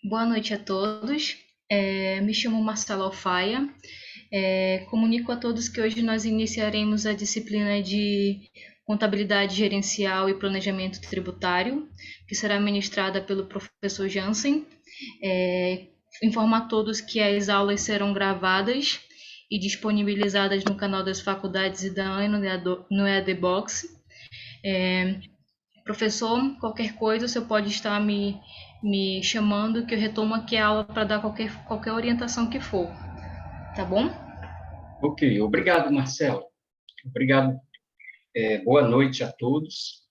Boa noite a todos. Me chamo Marcela Alfaia. Comunico a todos que hoje nós iniciaremos a disciplina de Contabilidade Gerencial e Planejamento Tributário, que será ministrada pelo professor Jansen. Informo a todos que as aulas serão gravadas e disponibilizadas no canal das faculdades e da ANE no EADBox. Professor, qualquer coisa, você pode estar me chamando que eu retomo aqui a aula para dar qualquer orientação que for, tá bom? Ok, obrigado, Marcelo. Obrigado. Boa noite a todos.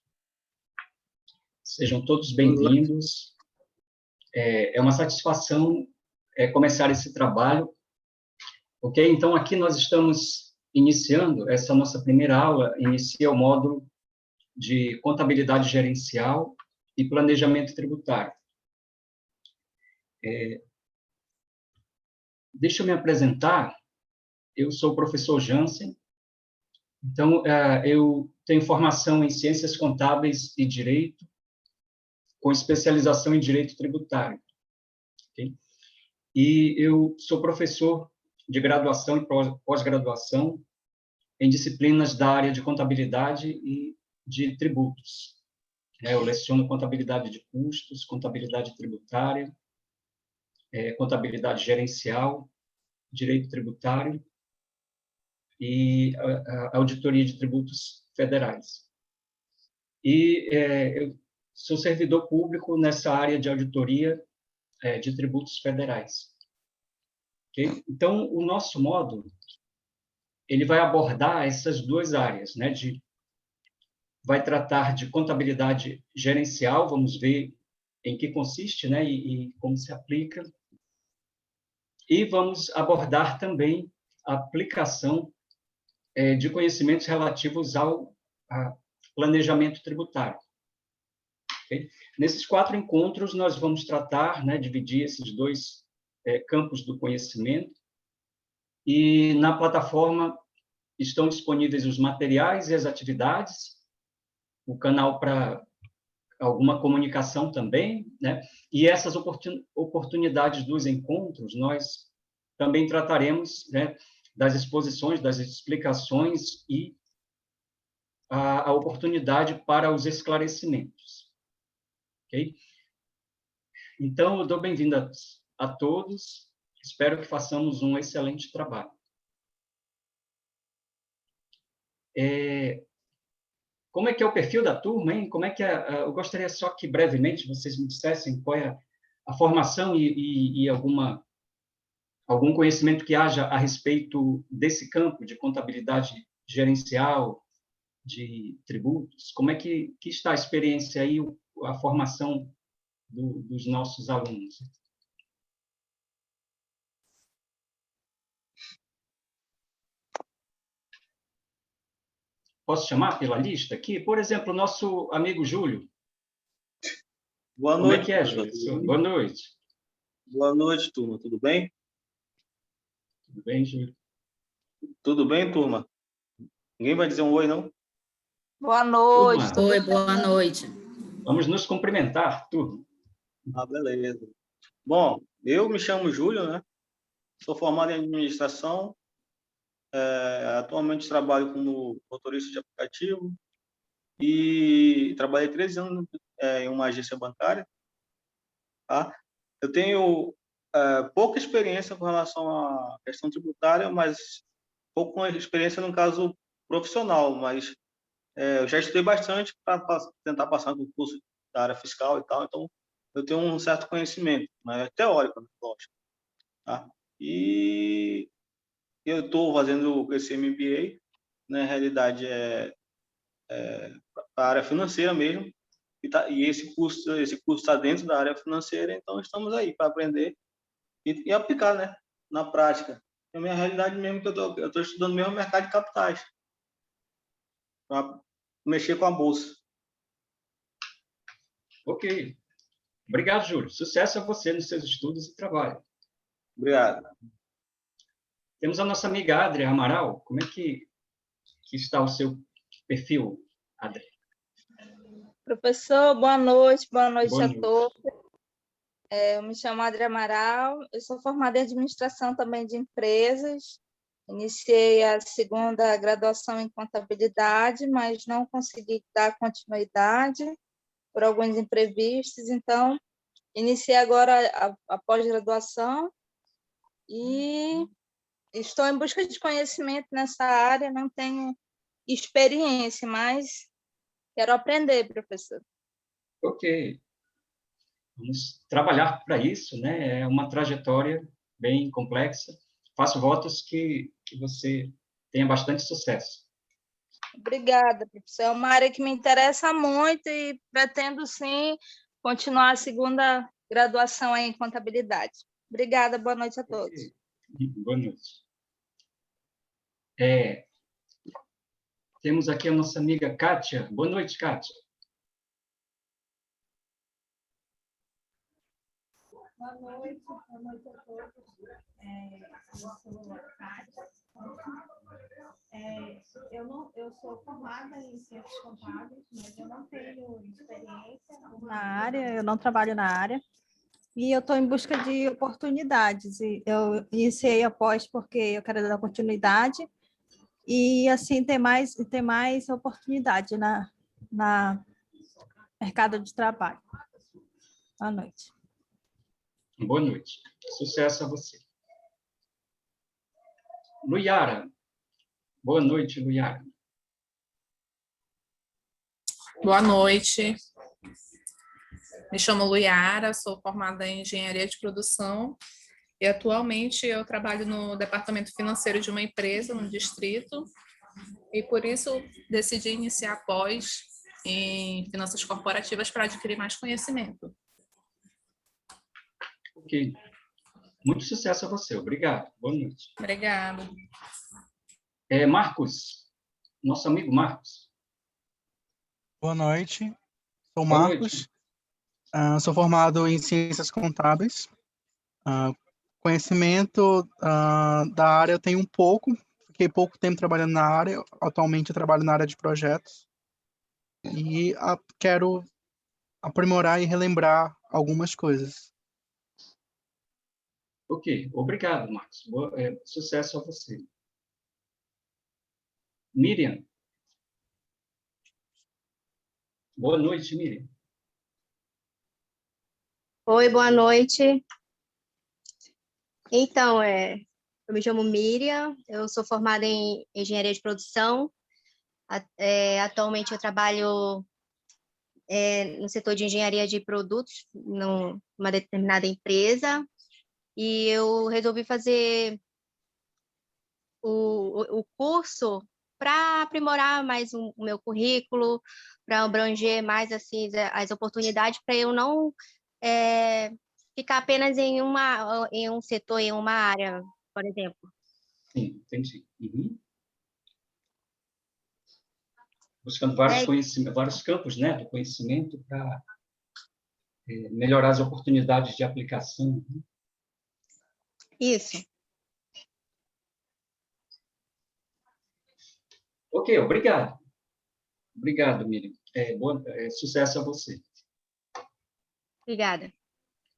Sejam todos bem-vindos. É uma satisfação começar esse trabalho. Ok? Então, aqui nós estamos iniciando essa nossa primeira aula, inicia o módulo de Contabilidade Gerencial e Planejamento Tributário. Deixa eu me apresentar. Eu sou o professor Jansen. Então, eu tenho formação em Ciências Contábeis e Direito, com especialização em Direito Tributário. Okay? E eu sou professor de graduação e pós-graduação em disciplinas da área de contabilidade e de tributos. Eu leciono contabilidade de custos, contabilidade tributária, contabilidade gerencial, direito tributário e a auditoria de tributos federais. E eu sou servidor público nessa área de auditoria de tributos federais. Okay? Então, o nosso módulo ele vai abordar essas duas áreas, né? Vai tratar de contabilidade gerencial, vamos ver em que consiste, né? E como se aplica. E vamos abordar também a aplicação de conhecimentos relativos ao planejamento tributário. Okay? Nesses 4 encontros, nós vamos tratar, né, dividir esses dois campos do conhecimento, e na plataforma estão disponíveis os materiais e as atividades, o canal para alguma comunicação também, né? E essas oportunidades dos encontros, nós também trataremos, né, das exposições, das explicações e a oportunidade para os esclarecimentos. Ok? Então, eu dou bem-vindo a todos, espero que façamos um excelente trabalho. Como é que é o perfil da turma, hein? Como é que eu gostaria só que brevemente vocês me dissessem qual é a formação e algum conhecimento que haja a respeito desse campo de contabilidade gerencial, de tributos. Como é que está a experiência aí, a formação dos nossos alunos? Posso chamar pela lista aqui? Por exemplo, o nosso amigo Júlio. Boa Como noite, é que é, Júlio? Boa noite. Boa noite, turma. Tudo bem? Tudo bem, Júlio? Tudo bem, turma? Ninguém vai dizer um oi, não? Boa noite. Turma, Oi, boa noite. vamos nos cumprimentar, turma. Beleza. Bom, eu me chamo Júlio, né? Sou formado em administração. Atualmente trabalho como motorista de aplicativo e trabalhei 13 anos em uma agência bancária. Tá? Eu tenho pouca experiência com relação à questão tributária, mas pouca experiência no caso profissional, mas eu já estudei bastante para tentar passar no curso da área fiscal e tal, então eu tenho um certo conhecimento, mas é teórico, né? Lógico. Tá? E eu estou fazendo esse MBA, na realidade para a área financeira mesmo, e esse curso está dentro da área financeira, então estamos aí para aprender e aplicar, né, na prática. É a minha realidade mesmo que eu estou estudando mesmo mercado de capitais, para mexer com a bolsa. Ok. Obrigado, Júlio. Sucesso a você nos seus estudos e trabalho. Obrigado. Temos a nossa amiga Adria Amaral. Como é que está o seu perfil, Adria? Professor, boa noite Boa a noite. todos. Eu me chamo Adria Amaral, eu sou formada em administração também de empresas. Iniciei a segunda graduação em contabilidade, mas não consegui dar continuidade por alguns imprevistos. Então, iniciei agora a pós-graduação e estou em busca de conhecimento nessa área. Não tenho experiência, mas quero aprender, professor. Ok. Vamos trabalhar para isso, né? É uma trajetória bem complexa. Faço votos que você tenha bastante sucesso. Obrigada, professor. É uma área que me interessa muito e pretendo, sim, continuar a segunda graduação em contabilidade. Obrigada, boa noite a todos. Okay. Boa noite. Temos aqui a nossa amiga Kátia. Boa noite, Kátia. Boa noite a todos. Eu sou a Kátia. Eu sou formada em ciências contábeis, mas eu não tenho experiência na área, eu não trabalho na área. E eu estou em busca de oportunidades. E eu iniciei a pós porque eu quero dar continuidade e, assim, ter mais oportunidade na mercado de trabalho. Boa noite. Boa noite. Sucesso a você. Luiara. Boa noite, Luiara. Boa noite. Me chamo Luiara, sou formada em Engenharia de Produção e atualmente eu trabalho no departamento financeiro de uma empresa no distrito e por isso decidi iniciar pós em finanças corporativas para adquirir mais conhecimento. Ok. Muito sucesso a você. Obrigado. Boa noite. Obrigada. Marcos. Nosso amigo Marcos. Boa noite. Sou Boa Marcos. Sou formado em Ciências Contábeis. Conhecimento da área eu tenho um pouco. Fiquei pouco tempo trabalhando na área. Atualmente eu trabalho na área de projetos. E quero aprimorar e relembrar algumas coisas. Ok. Obrigado, Marcos. Sucesso a você. Miriam. Boa noite, Miriam. Oi, boa noite. Então, eu me chamo Miriam, eu sou formada em Engenharia de Produção. Atualmente eu trabalho no setor de Engenharia de Produtos, numa determinada empresa, e eu resolvi fazer o curso para aprimorar mais o meu currículo, para abranger mais assim, as oportunidades, para eu não ficar apenas em um setor, em uma área, por exemplo. Sim, entendi. Uhum. Buscando vários campos, né, do conhecimento para melhorar as oportunidades de aplicação. Isso. Ok, obrigado. Obrigado, Miriam. Sucesso a você. Obrigada.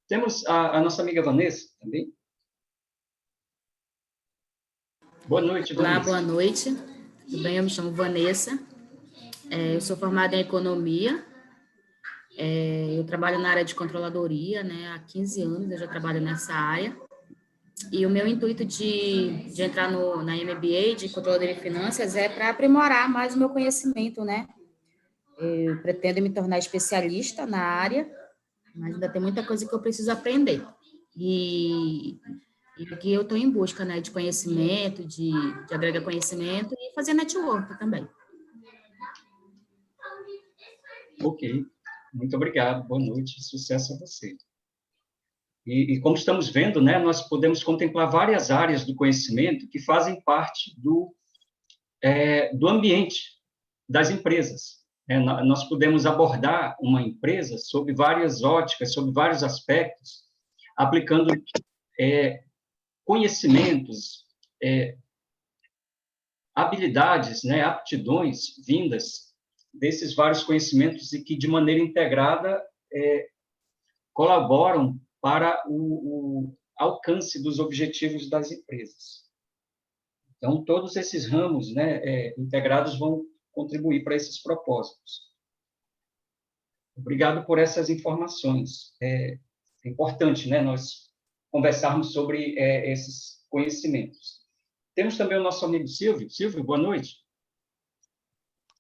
Temos a nossa amiga Vanessa também. Boa noite, Vanessa. Olá, boa noite. Tudo bem? Eu me chamo Vanessa. Eu sou formada em Economia. Eu trabalho na área de controladoria, né? Há 15 anos eu já trabalho nessa área. E o meu intuito de entrar na MBA de Controladoria e Finanças é para aprimorar mais o meu conhecimento, né? Eu pretendo me tornar especialista na área, mas ainda tem muita coisa que eu preciso aprender. E que eu estou em busca, né, de conhecimento, de agregar conhecimento e fazer network também. Ok, muito obrigado, boa noite, sucesso a você. E como estamos vendo, né, nós podemos contemplar várias áreas do conhecimento que fazem parte do ambiente das empresas. Nós podemos abordar uma empresa sob várias óticas, sob vários aspectos, aplicando conhecimentos, habilidades, né, aptidões vindas desses vários conhecimentos e que, de maneira integrada, colaboram para o alcance dos objetivos das empresas. Então, todos esses ramos, né, integrados vão contribuir para esses propósitos. Obrigado por essas informações. É importante, né, nós conversarmos sobre esses conhecimentos. Temos também o nosso amigo Silvio. Silvio, boa noite.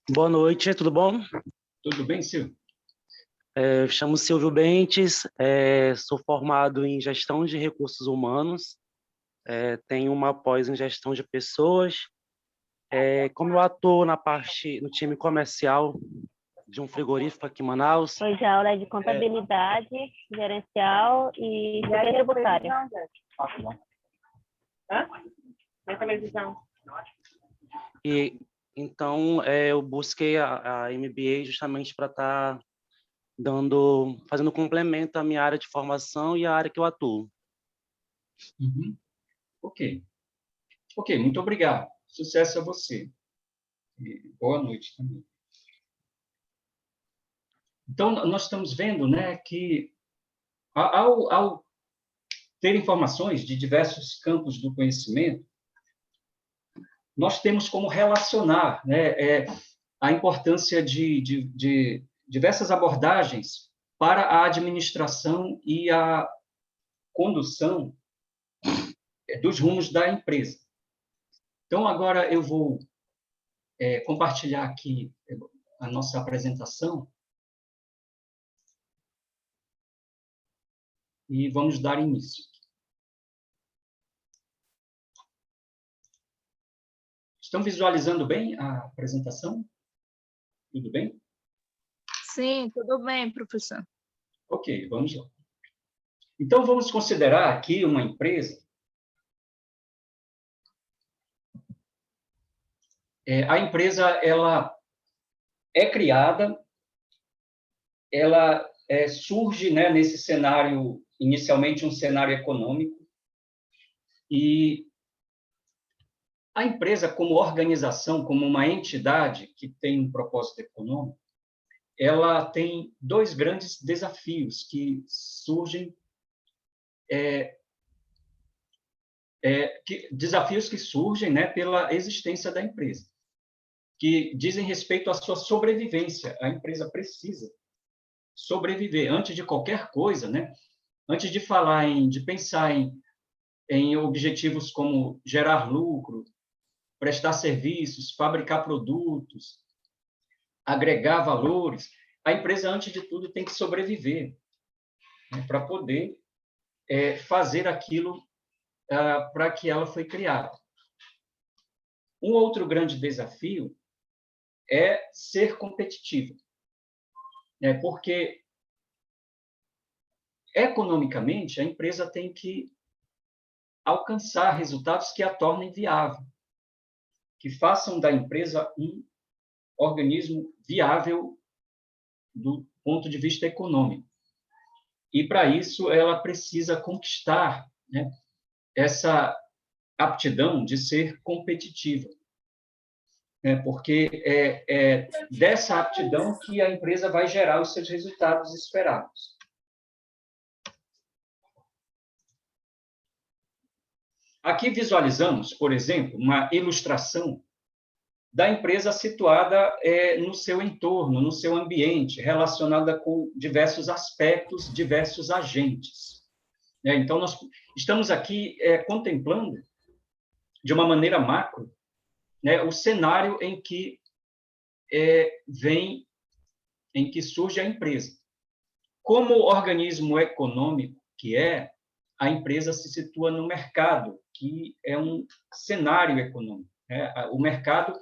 Boa noite, tudo bom? Tudo bem, Silvio? Eu chamo Silvio Bentes, sou formado em gestão de recursos humanos, tenho uma pós em gestão de pessoas. Como eu atuo no time comercial de um frigorífico aqui em Manaus. Hoje a aula é de contabilidade, gerencial e tributária. E então eu busquei a MBA justamente para estar fazendo complemento à minha área de formação e à área que eu atuo. Uhum. Ok, muito obrigado. Sucesso a você. E boa noite também. Então, nós estamos vendo, né, que ao ter informações de diversos campos do conhecimento, nós temos como relacionar, né, a importância de diversas abordagens para a administração e a condução dos rumos da empresa. Então, agora eu vou compartilhar aqui a nossa apresentação e vamos dar início. Estão visualizando bem a apresentação? Tudo bem? Sim, tudo bem, professor. Ok, vamos lá. Então, vamos considerar aqui uma empresa. A empresa, ela é criada, ela surge, né, nesse cenário, inicialmente um cenário econômico, e a empresa, como organização, como uma entidade que tem um propósito econômico, ela tem dois grandes desafios que surgem, desafios que surgem, né, pela existência da empresa, que dizem respeito à sua sobrevivência. A empresa precisa sobreviver antes de qualquer coisa, né? Antes de falar de pensar em objetivos como gerar lucro, prestar serviços, fabricar produtos, agregar valores, a empresa, antes de tudo, tem que sobreviver, né, para poder fazer aquilo para que ela foi criada. Um outro grande desafio é ser competitiva, né, porque, economicamente, a empresa tem que alcançar resultados que a tornem viável, que façam da empresa um organismo viável do ponto de vista econômico. E, para isso, ela precisa conquistar, né, essa aptidão de ser competitiva, né, porque é dessa aptidão que a empresa vai gerar os seus resultados esperados. Aqui visualizamos, por exemplo, uma ilustração da empresa situada no seu entorno, no seu ambiente, relacionada com diversos aspectos, diversos agentes. Então, nós estamos aqui contemplando, de uma maneira macro, né, o cenário em que em que surge a empresa. Como organismo econômico que a empresa se situa no mercado, que é um cenário econômico, né? O mercado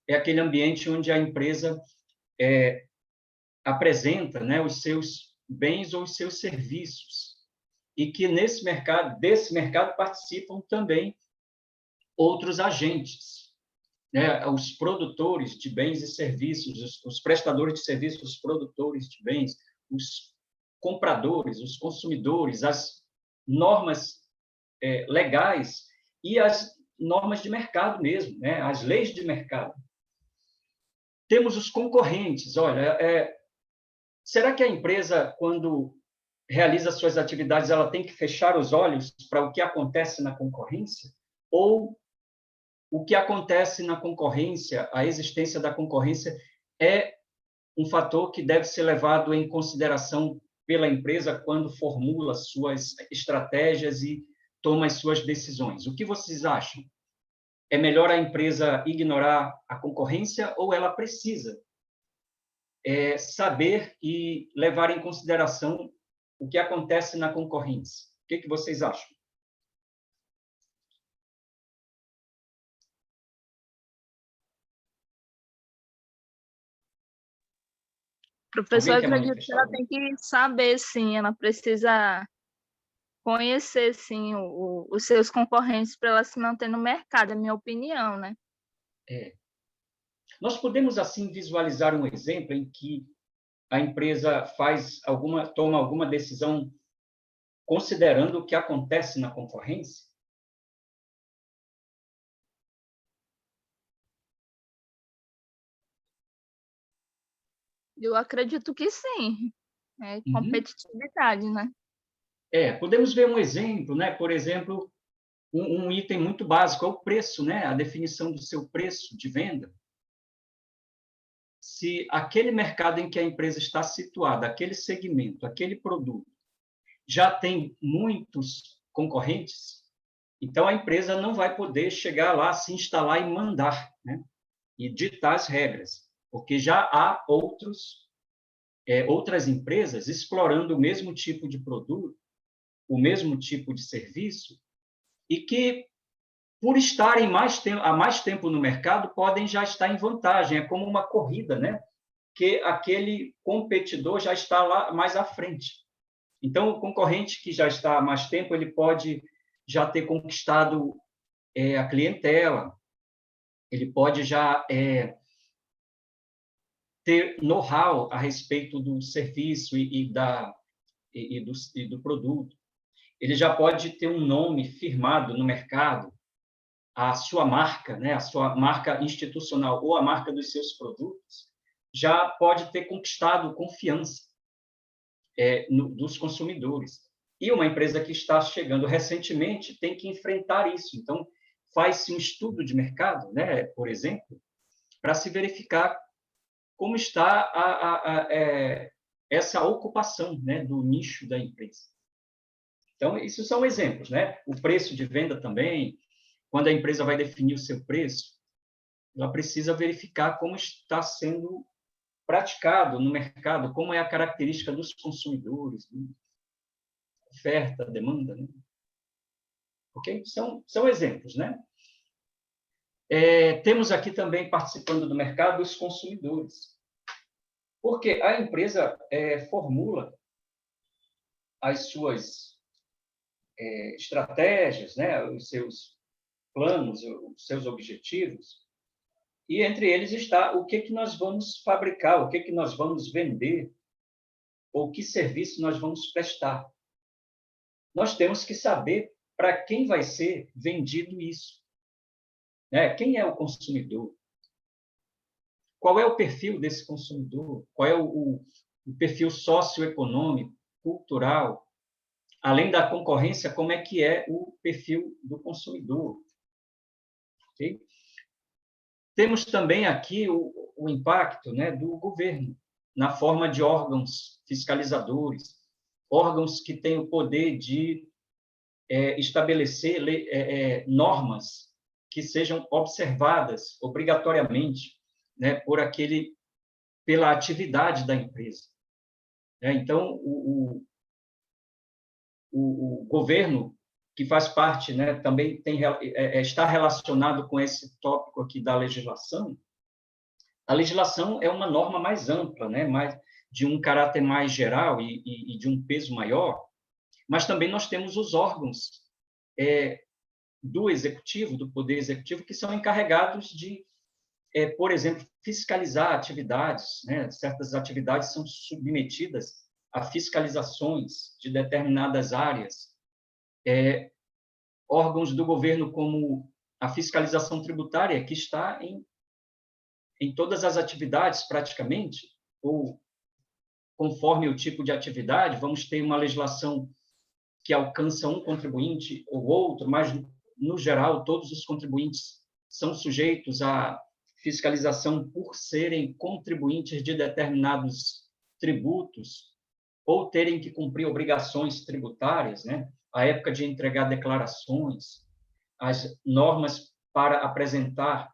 é aquele ambiente onde a empresa apresenta, né, os seus bens ou os seus serviços, e que desse mercado participam também outros agentes, né, os produtores de bens e serviços, os prestadores de serviços, os produtores de bens, os compradores, os consumidores, as normas legais e as normas de mercado mesmo, né, as leis de mercado. Temos os concorrentes. Olha, será que a empresa, quando realiza suas atividades, ela tem que fechar os olhos para o que acontece na concorrência? Ou o que acontece na concorrência, a existência da concorrência, é um fator que deve ser levado em consideração pela empresa quando formula suas estratégias e toma as suas decisões? O que vocês acham? É melhor a empresa ignorar a concorrência ou ela precisa saber e levar em consideração o que acontece na concorrência? O que vocês acham? Professor, Alguém eu quer acredito que manifestar? ela tem que saber, sim, ela precisa conhecer, sim, os seus concorrentes para ela se manter no mercado, é a minha opinião, né? Nós podemos, assim, visualizar um exemplo em que a empresa toma alguma decisão considerando o que acontece na concorrência? Eu acredito que sim, é competitividade, né? Podemos ver um exemplo, né? Por exemplo, um item muito básico é o preço, né? A definição do seu preço de venda. Se aquele mercado em que a empresa está situada, aquele segmento, aquele produto, já tem muitos concorrentes, então a empresa não vai poder chegar lá, se instalar e mandar, né? E ditar as regras, porque já há outras empresas explorando o mesmo tipo de produto, o mesmo tipo de serviço, e que, por estarem há mais tempo no mercado, podem já estar em vantagem. É como uma corrida, né? Que aquele competidor já está lá mais à frente. Então, o concorrente que já está há mais tempo, ele pode já ter conquistado a clientela, ele pode já ter know-how a respeito do serviço e do produto. Ele já pode ter um nome firmado no mercado, a sua marca, né, a sua marca institucional ou a marca dos seus produtos, já pode ter conquistado confiança dos consumidores. E uma empresa que está chegando recentemente tem que enfrentar isso. Então, faz-se um estudo de mercado, né, por exemplo, para se verificar como está essa ocupação, né, do nicho da empresa. Então, isso são exemplos, né? O preço de venda também, quando a empresa vai definir o seu preço, ela precisa verificar como está sendo praticado no mercado, como é a característica dos consumidores, né? Oferta, demanda, né? Ok? São exemplos, né? Temos aqui também, participando do mercado, os consumidores. Porque a empresa formula as suas estratégias, né? Os seus planos, os seus objetivos, e entre eles está o que nós vamos fabricar, o que nós vamos vender, ou que serviço nós vamos prestar. Nós temos que saber para quem vai ser vendido isso, né? Quem é o consumidor? Qual é o perfil desse consumidor? Qual é o perfil socioeconômico, cultural? Além da concorrência, como é que é o perfil do consumidor? Okay? Temos também aqui o impacto, né, do governo, na forma de órgãos fiscalizadores, órgãos que têm o poder de estabelecer normas que sejam observadas obrigatoriamente, né, pela atividade da empresa. Então, o governo, que faz parte, né, também está relacionado com esse tópico aqui da legislação. A legislação é uma norma mais ampla, né, de um caráter mais geral e de um peso maior, mas também nós temos os órgãos do executivo, do poder executivo, que são encarregados de, por exemplo, fiscalizar atividades, né? Certas atividades são submetidas a fiscalizações de determinadas áreas. Órgãos do governo como a fiscalização tributária, que está em todas as atividades, praticamente, ou conforme o tipo de atividade, vamos ter uma legislação que alcança um contribuinte ou outro, mas, no geral, todos os contribuintes são sujeitos à fiscalização por serem contribuintes de determinados tributos ou terem que cumprir obrigações tributárias, né? A época de entregar declarações, as normas para apresentar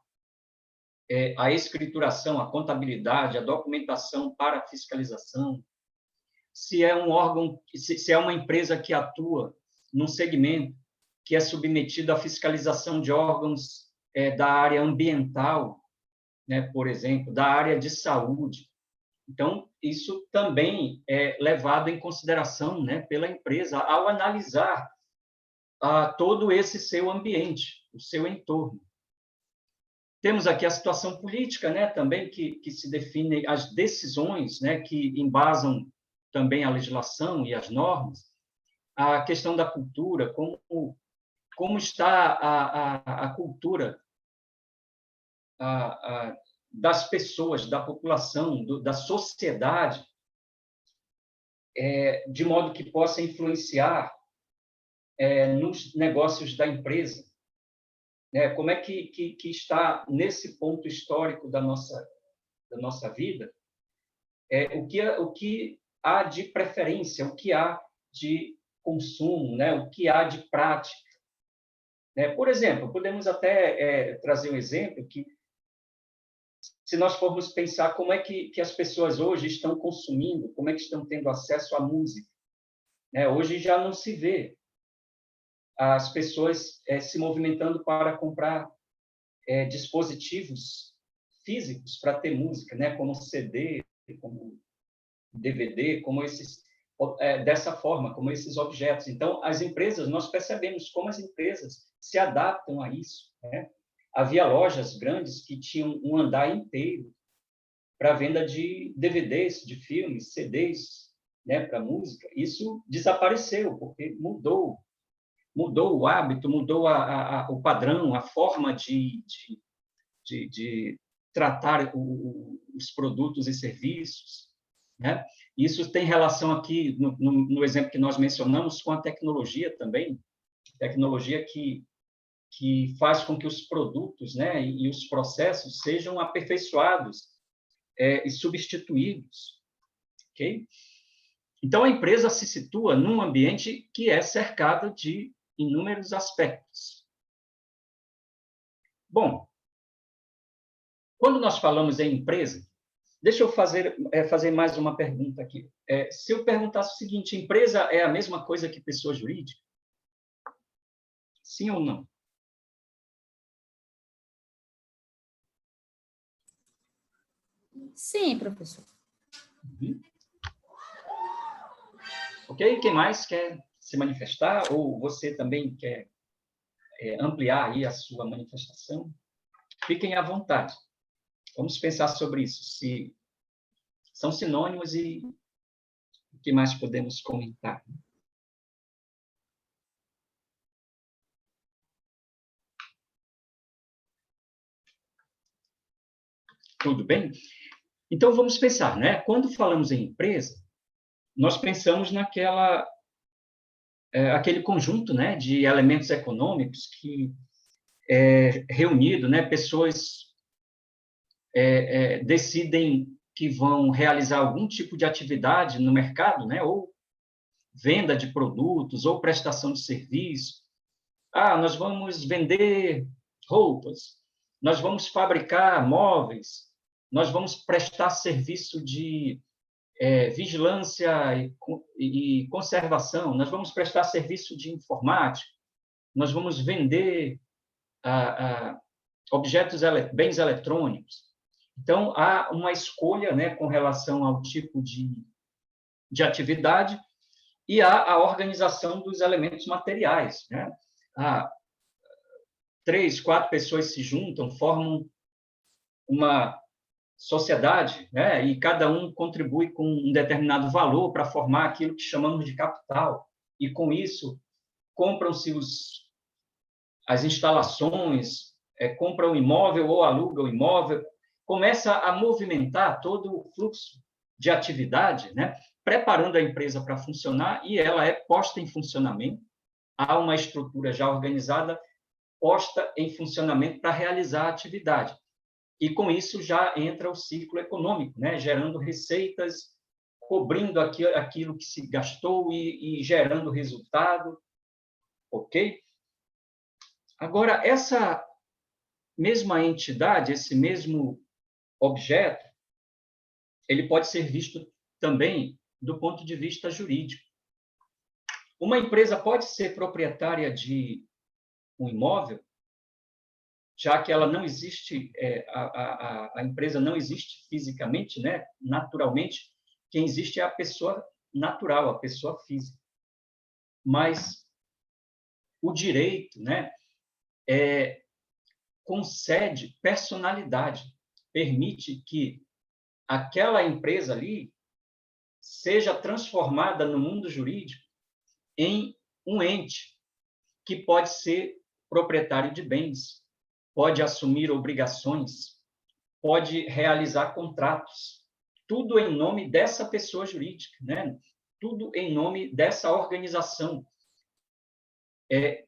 a escrituração, a contabilidade, a documentação para a fiscalização, se é um órgão, se é uma empresa que atua num segmento que é submetido à fiscalização de órgãos da área ambiental, né, por exemplo, da área de saúde. Então, isso também é levado em consideração, né, pela empresa ao analisar todo esse seu ambiente, o seu entorno. Temos aqui a situação política, né, também, que se define as decisões, né, que embasam também a legislação e as normas, a questão da cultura, como está a cultura das pessoas, da população, da sociedade, de modo que possa influenciar nos negócios da empresa. Como é que está, nesse ponto histórico da nossa vida, o que há de preferência, o que há de consumo, né? O que há de prática. Por exemplo, podemos até trazer um exemplo que, se nós formos pensar como é que as pessoas hoje estão consumindo, como é que estão tendo acesso à música. Hoje já não se vê as pessoas se movimentando para comprar dispositivos físicos para ter música, como CD, como DVD, como dessa forma, como esses objetos. Então, as empresas, nós percebemos como as empresas se adaptam a isso. Havia lojas grandes que tinham um andar inteiro para venda de DVDs, de filmes, CDs, para música. Isso desapareceu, porque mudou o hábito, mudou o padrão, a forma de tratar os produtos e serviços. Isso tem relação aqui, no exemplo que nós mencionamos, com a tecnologia também, tecnologia que faz com que os produtos, e os processos sejam aperfeiçoados e substituídos. Okay? Então, a empresa se situa num ambiente que é cercado de inúmeros aspectos. Bom, quando nós falamos em empresa, deixa eu fazer mais uma pergunta aqui. Se eu perguntasse o seguinte, empresa é a mesma coisa que pessoa jurídica? Sim ou não? Sim, professor. Uhum. Ok? Quem mais quer se manifestar? Ou você também quer ampliar aí a sua manifestação? Fiquem à vontade. Vamos pensar sobre isso, se são sinônimos e o que mais podemos comentar. Tudo bem? Então, vamos pensar, Quando falamos em empresa, nós pensamos aquele conjunto, de elementos econômicos que reunido, pessoas decidem que vão realizar algum tipo de atividade no mercado, ou venda de produtos, ou prestação de serviço. Nós vamos vender roupas, nós vamos fabricar móveis, nós vamos prestar serviço de vigilância e conservação, nós vamos prestar serviço de informática, nós vamos vender bens eletrônicos. Então, há uma escolha com relação ao tipo de atividade e há a organização dos elementos materiais. 3, 4 pessoas se juntam, formam uma sociedade, e cada um contribui com um determinado valor para formar aquilo que chamamos de capital. E, com isso, compram-se as instalações, compram o imóvel ou alugam o imóvel, começa a movimentar todo o fluxo de atividade, né, preparando a empresa para funcionar, e ela é posta em funcionamento. Há uma estrutura já organizada, posta em funcionamento para realizar a atividade. E, com isso, já entra o ciclo econômico, né, gerando receitas, cobrindo aquilo que se gastou e gerando resultado, ok? Agora, essa mesma entidade, esse mesmo objeto, ele pode ser visto também do ponto de vista jurídico. Uma empresa pode ser proprietária de um imóvel, já que ela não existe, a empresa não existe fisicamente, né? Naturalmente, quem existe é a pessoa natural, a pessoa física. Mas o direito, né, concede personalidade, permite que aquela empresa ali seja transformada no mundo jurídico em um ente que pode ser proprietário de bens, pode assumir obrigações, pode realizar contratos, tudo em nome dessa pessoa jurídica, né? Tudo em nome dessa organização,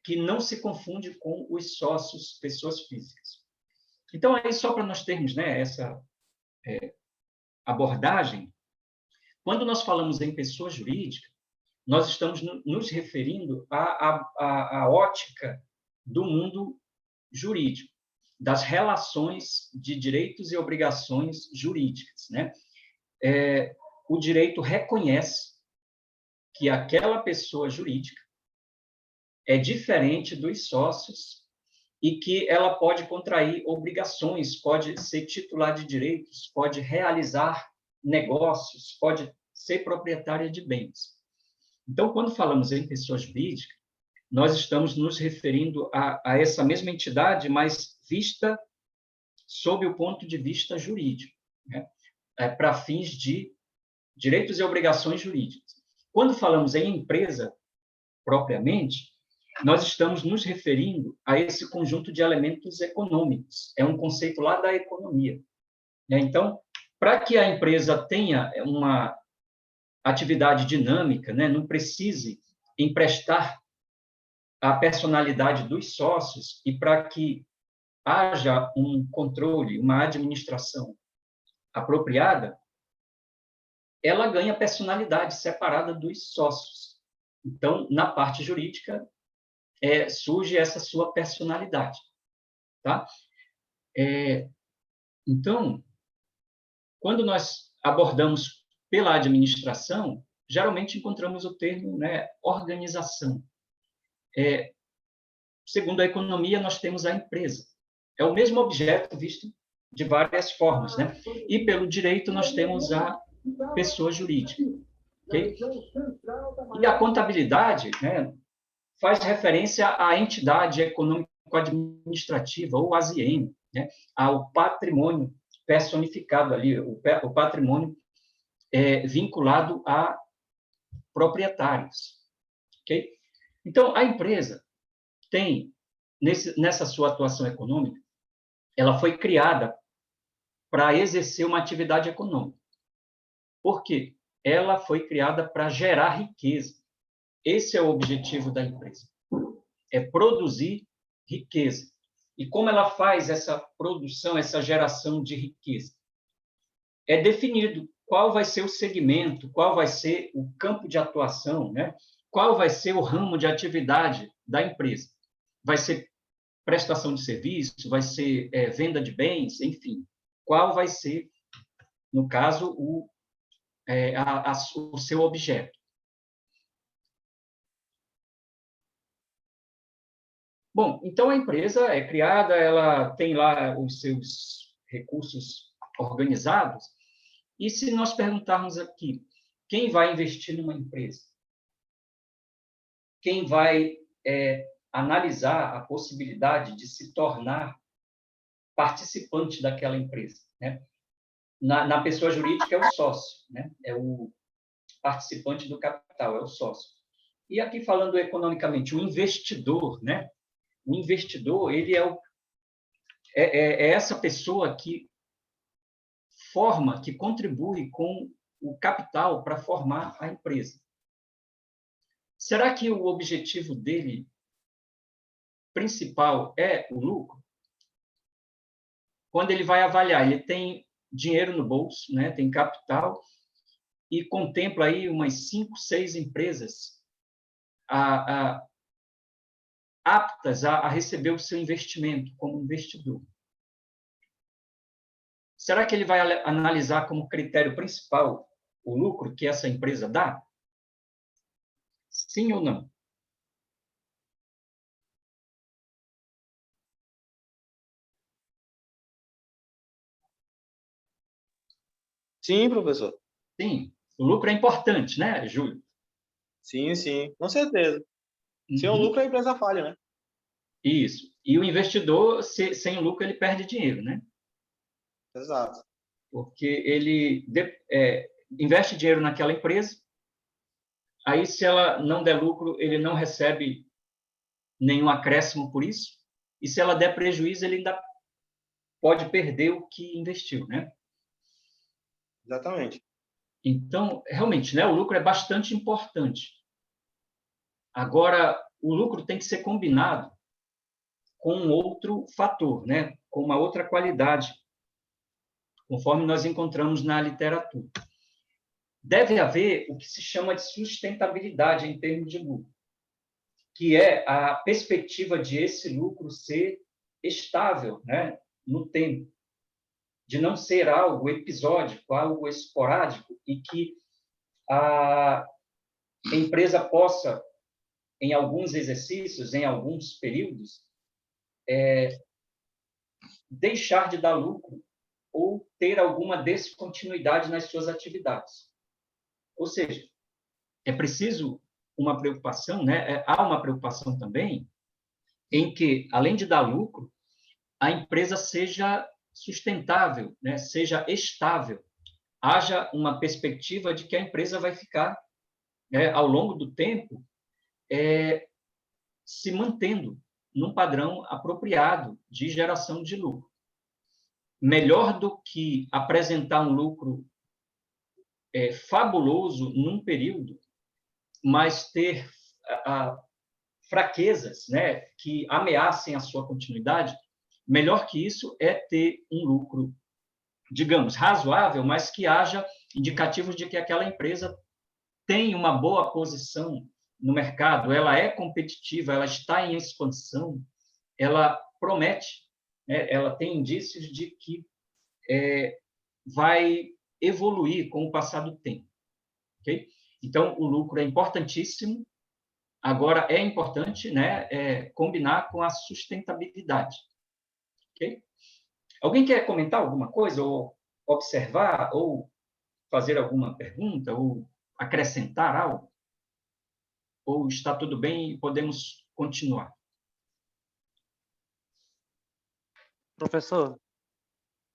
que não se confunde com os sócios, pessoas físicas. Então, aí, só para nós termos, né, essa abordagem, quando nós falamos em pessoa jurídica, nós estamos nos referindo à ótica do mundo jurídico, das relações de direitos e obrigações jurídicas, né? O direito reconhece que aquela pessoa jurídica é diferente dos sócios e que ela pode contrair obrigações, pode ser titular de direitos, pode realizar negócios, pode ser proprietária de bens. Então, quando falamos em pessoa jurídica, nós estamos nos referindo a essa mesma entidade, mas vista sob o ponto de vista jurídico, né? Para fins de direitos e obrigações jurídicas. Quando falamos em empresa, propriamente, nós estamos nos referindo a esse conjunto de elementos econômicos. É um conceito lá da economia, né? Então, para que a empresa tenha uma atividade dinâmica, né, não precise emprestar a personalidade dos sócios, e para que haja um controle, uma administração apropriada, ela ganha personalidade separada dos sócios. Então, na parte jurídica, surge essa sua personalidade, tá? Então, quando nós abordamos pela administração, geralmente encontramos o termo, né, organização. Segundo a economia, nós temos a empresa. É o mesmo objeto visto de várias formas, né? E pelo direito nós temos a pessoa jurídica, okay? E a contabilidade, né, faz referência à entidade econômico-administrativa, ou ASIEM, né, ao patrimônio personificado ali, o patrimônio vinculado a proprietários, ok? Então, a empresa tem, nessa sua atuação econômica, ela foi criada para exercer uma atividade econômica. Por quê? Ela foi criada para gerar riqueza. Esse é o objetivo da empresa, é produzir riqueza. E como ela faz essa produção, essa geração de riqueza? É definido qual vai ser o segmento, qual vai ser o campo de atuação, né? Qual vai ser o ramo de atividade da empresa. Vai ser prestação de serviço, vai ser venda de bens, enfim. Qual vai ser, no caso, o seu objeto. Bom, então a empresa é criada, ela tem lá os seus recursos organizados, e se nós perguntarmos aqui, quem vai investir numa empresa? Quem vai analisar a possibilidade de se tornar participante daquela empresa, né? Na pessoa jurídica é o sócio, né? É o participante do capital, é o sócio. E aqui, falando economicamente, o investidor, né? O investidor, ele é essa pessoa que forma, que contribui com o capital para formar a empresa. Será que o objetivo dele principal é o lucro? Quando ele vai avaliar, ele tem dinheiro no bolso, né? Tem capital, e contempla aí umas 5, 6 empresas aptas a receber o seu investimento como investidor. Será que ele vai analisar como critério principal o lucro que essa empresa dá? Sim ou não? Sim, professor. Sim. O lucro é importante, né, Júlio? Sim, sim, com certeza. Sem o lucro, a empresa falha, né? Isso. E o investidor, sem o lucro, ele perde dinheiro, né? Exato. Porque ele investe dinheiro naquela empresa, aí, se ela não der lucro, ele não recebe nenhum acréscimo por isso, e se ela der prejuízo, ele ainda pode perder o que investiu, né? Exatamente. Então, realmente, né, o lucro é bastante importante. Agora, o lucro tem que ser combinado com um outro fator, né, com uma outra qualidade, conforme nós encontramos na literatura. Deve haver o que se chama de sustentabilidade em termos de lucro, que é a perspectiva de esse lucro ser estável, né, no tempo, de não ser algo episódico, algo esporádico, e que a empresa possa, em alguns exercícios, em alguns períodos, deixar de dar lucro ou ter alguma descontinuidade nas suas atividades. Ou seja, é preciso uma preocupação, né? Há uma preocupação também em que, além de dar lucro, a empresa seja sustentável, né? Seja estável, haja uma perspectiva de que a empresa vai ficar, né, ao longo do tempo, se mantendo num padrão apropriado de geração de lucro. Melhor do que apresentar um lucro fabuloso num período, mas ter fraquezas, né, que ameacem a sua continuidade, melhor que isso é ter um lucro, digamos, razoável, mas que haja indicativos de que aquela empresa tem uma boa posição no mercado, ela é competitiva, ela está em expansão, ela promete, né, ela tem indícios de que vai evoluir com o passar do tempo. Okay? Então, o lucro é importantíssimo. Agora, é importante, né, combinar com a sustentabilidade. Okay? Alguém quer comentar alguma coisa, ou observar, ou fazer alguma pergunta, ou acrescentar algo? Ou está tudo bem e podemos continuar? Professor,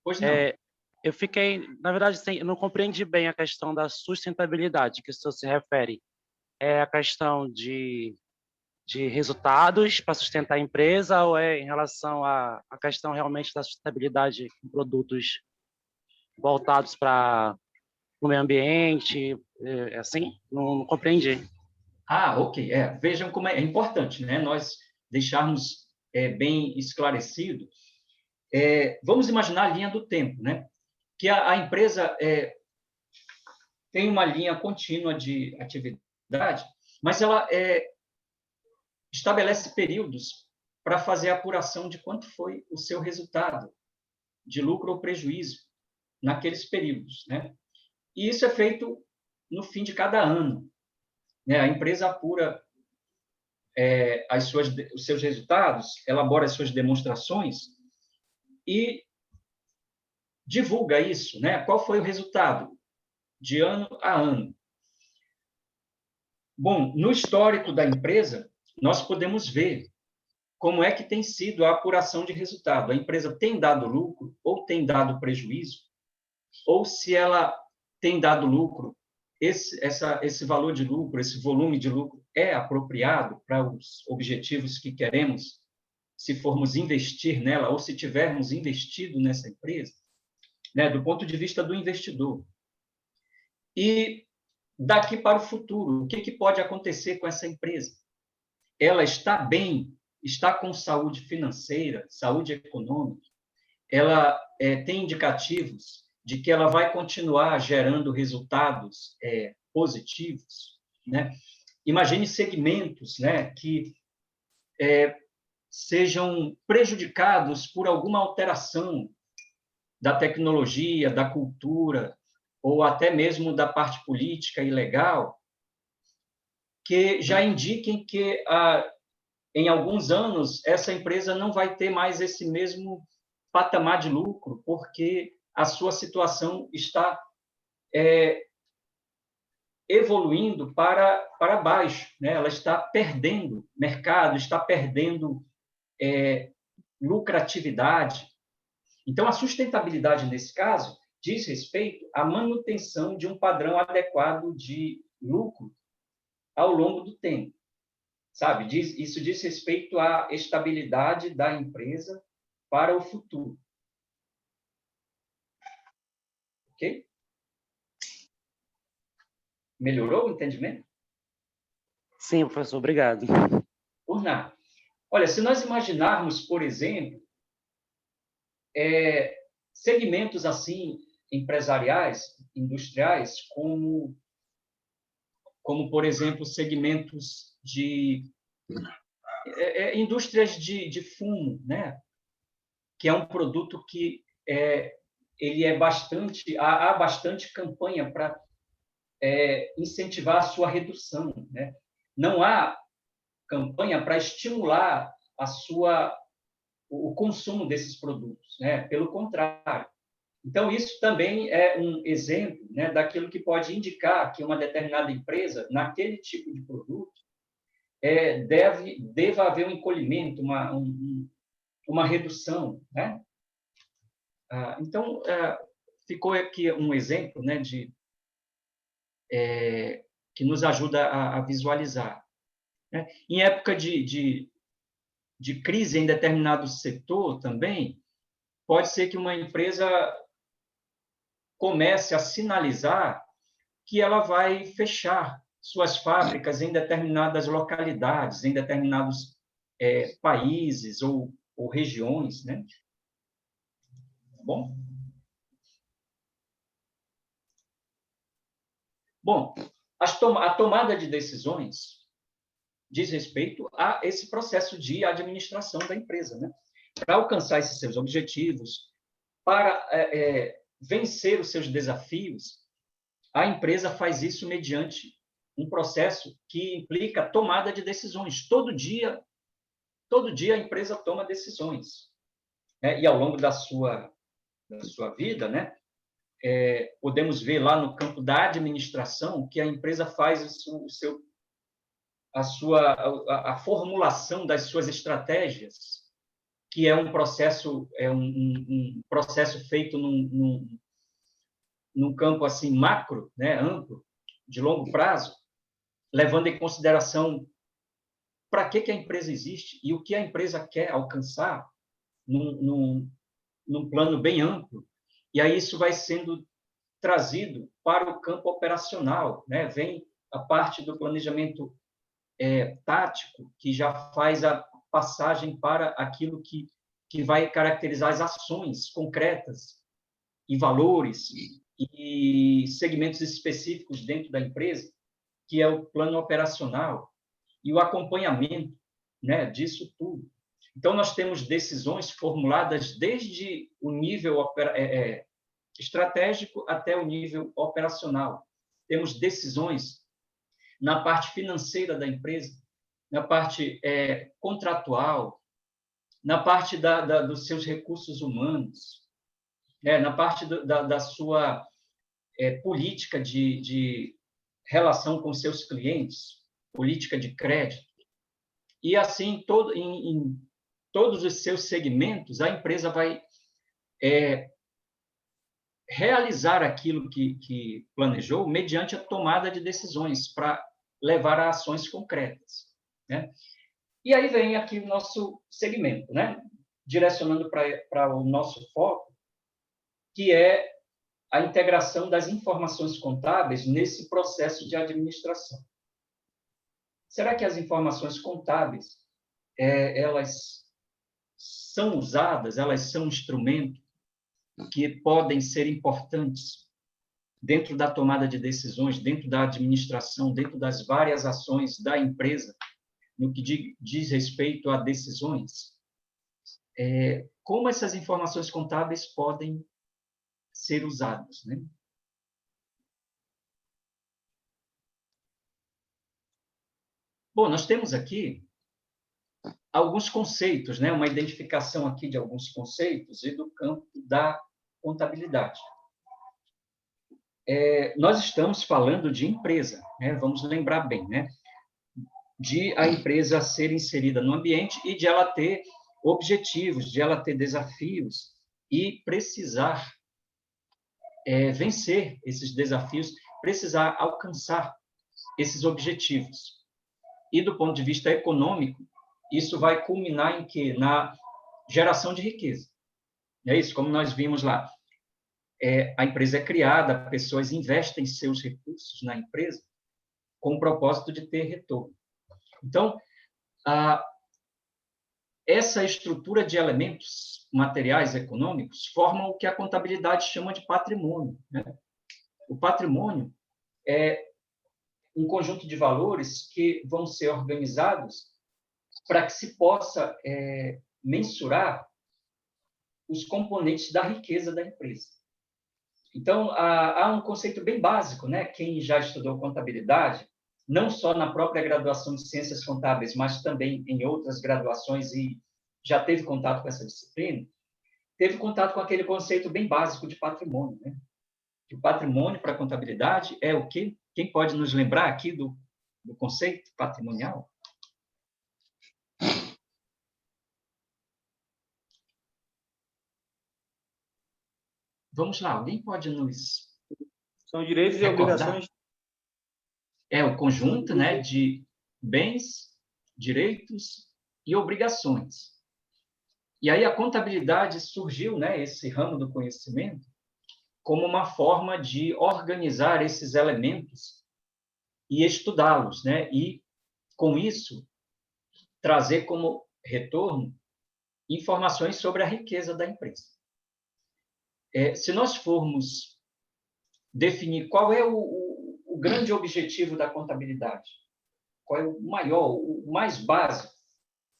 Pois não. eu fiquei, na verdade, eu não compreendi bem a questão da sustentabilidade que o senhor se refere. É a questão de resultados para sustentar a empresa, ou é em relação à questão realmente da sustentabilidade com produtos voltados para o meio ambiente, assim? Não compreendi. Ok. Vejam como é importante, né, nós deixarmos bem esclarecido. Vamos imaginar a linha do tempo, né? Que a empresa tem uma linha contínua de atividade, mas ela estabelece períodos para fazer a apuração de quanto foi o seu resultado, de lucro ou prejuízo, naqueles períodos, né? E isso é feito no fim de cada ano, né? A empresa apura os seus resultados, elabora as suas demonstrações e divulga isso, né? Qual foi o resultado de ano a ano? Bom, no histórico da empresa, nós podemos ver como é que tem sido a apuração de resultado. A empresa tem dado lucro ou tem dado prejuízo? Ou se ela tem dado lucro, esse valor de lucro, esse volume de lucro é apropriado para os objetivos que queremos, se formos investir nela ou se tivermos investido nessa empresa, né, do ponto de vista do investidor. E daqui para o futuro, o que pode acontecer com essa empresa? Ela está bem, está com saúde financeira, saúde econômica, ela tem indicativos de que ela vai continuar gerando resultados positivos, né? Imagine segmentos, né, que sejam prejudicados por alguma alteração da tecnologia, da cultura, ou até mesmo da parte política e legal, que já indiquem que em alguns anos essa empresa não vai ter mais esse mesmo patamar de lucro, porque a sua situação está evoluindo para baixo, né? Ela está perdendo mercado, está perdendo lucratividade. Então, a sustentabilidade, nesse caso, diz respeito à manutenção de um padrão adequado de lucro ao longo do tempo, sabe? Isso diz respeito à estabilidade da empresa para o futuro. Ok? Melhorou o entendimento? Sim, professor, obrigado. Por nada. Olha, se nós imaginarmos, por exemplo, segmentos assim empresariais, industriais, como por exemplo, segmentos de indústrias de fumo, né? Que é um produto que ele é bastante, há bastante campanha para incentivar a sua redução, né? Não há campanha para estimular o consumo desses produtos, né? Pelo contrário. Então, isso também é um exemplo, né, daquilo que pode indicar que uma determinada empresa, naquele tipo de produto, deva haver um encolhimento, uma redução, né? Então, ficou aqui um exemplo, né, que nos ajuda a visualizar, né? Em época de crise em determinado setor também, pode ser que uma empresa comece a sinalizar que ela vai fechar suas fábricas em determinadas localidades, em determinados países ou regiões, né? Tá bom? Bom, a tomada de decisões diz respeito a esse processo de administração da empresa, né? Para alcançar esses seus objetivos, para vencer os seus desafios, a empresa faz isso mediante um processo que implica tomada de decisões. Todo dia a empresa toma decisões, né? E ao longo da sua vida, né? Podemos ver lá no campo da administração que a empresa faz a formulação das suas estratégias, que é um processo feito num campo assim macro, né, amplo, de longo prazo, levando em consideração para que a empresa existe e o que a empresa quer alcançar num plano bem amplo. E aí isso vai sendo trazido para o campo operacional, né? Vem a parte do planejamento tático, que já faz a passagem para aquilo que vai caracterizar as ações concretas e valores e segmentos específicos dentro da empresa, que é o plano operacional e o acompanhamento, né, disso tudo. Então, nós temos decisões formuladas desde o nível estratégico até o nível operacional. Temos decisões na parte financeira da empresa, na parte contratual, na parte dos seus recursos humanos, na parte da sua política de relação com seus clientes, política de crédito. E assim, em todos os seus segmentos, a empresa vai realizar aquilo que planejou mediante a tomada de decisões para levar a ações concretas, né? E aí vem aqui o nosso segmento, né? Direcionando para o nosso foco, que é a integração das informações contábeis nesse processo de administração. Será que as informações contábeis, elas são usadas, elas são instrumentos que podem ser importantes dentro da tomada de decisões, dentro da administração, dentro das várias ações da empresa, no que diz respeito a decisões? Como essas informações contábeis podem ser usadas, né? Bom, nós temos aqui alguns conceitos, né? Uma identificação aqui de alguns conceitos e do campo da contabilidade. Nós estamos falando de empresa, né? Vamos lembrar bem, né? De a empresa ser inserida no ambiente e de ela ter objetivos, de ela ter desafios e precisar vencer esses desafios, precisar alcançar esses objetivos. E, do ponto de vista econômico, isso vai culminar em quê? Na geração de riqueza. É isso, como nós vimos lá. A empresa é criada, pessoas investem seus recursos na empresa com o propósito de ter retorno. Então, essa estrutura de elementos materiais econômicos formam o que a contabilidade chama de patrimônio, né? O patrimônio é um conjunto de valores que vão ser organizados para que se possa mensurar os componentes da riqueza da empresa. Então, há um conceito bem básico, né? Quem já estudou contabilidade, não só na própria graduação de Ciências Contábeis, mas também em outras graduações e já teve contato com essa disciplina, teve contato com aquele conceito bem básico de patrimônio, né? O patrimônio para a contabilidade é o quê? Quem pode nos lembrar aqui do conceito patrimonial? Vamos lá, alguém pode nos São direitos recordar? e obrigações. É o conjunto, né, de bens, direitos e obrigações. E aí a contabilidade surgiu, né, esse ramo do conhecimento, como uma forma de organizar esses elementos e estudá-los, né, e com isso trazer como retorno informações sobre a riqueza da empresa. Se nós formos definir qual é o grande objetivo da contabilidade, qual é o maior, o mais básico,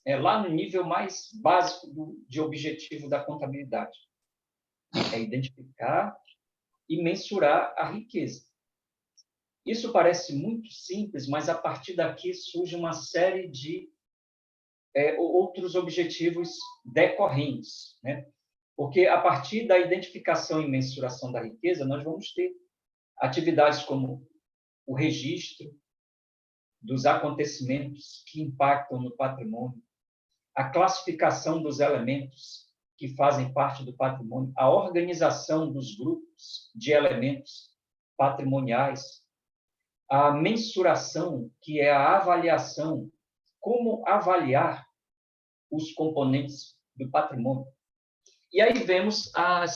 lá no nível mais básico de objetivo da contabilidade, é identificar e mensurar a riqueza. Isso parece muito simples, mas a partir daqui surge uma série de outros objetivos decorrentes, né? Porque a partir da identificação e mensuração da riqueza, nós vamos ter atividades como o registro dos acontecimentos que impactam no patrimônio, a classificação dos elementos que fazem parte do patrimônio, a organização dos grupos de elementos patrimoniais, a mensuração, que é a avaliação, como avaliar os componentes do patrimônio. E aí vemos a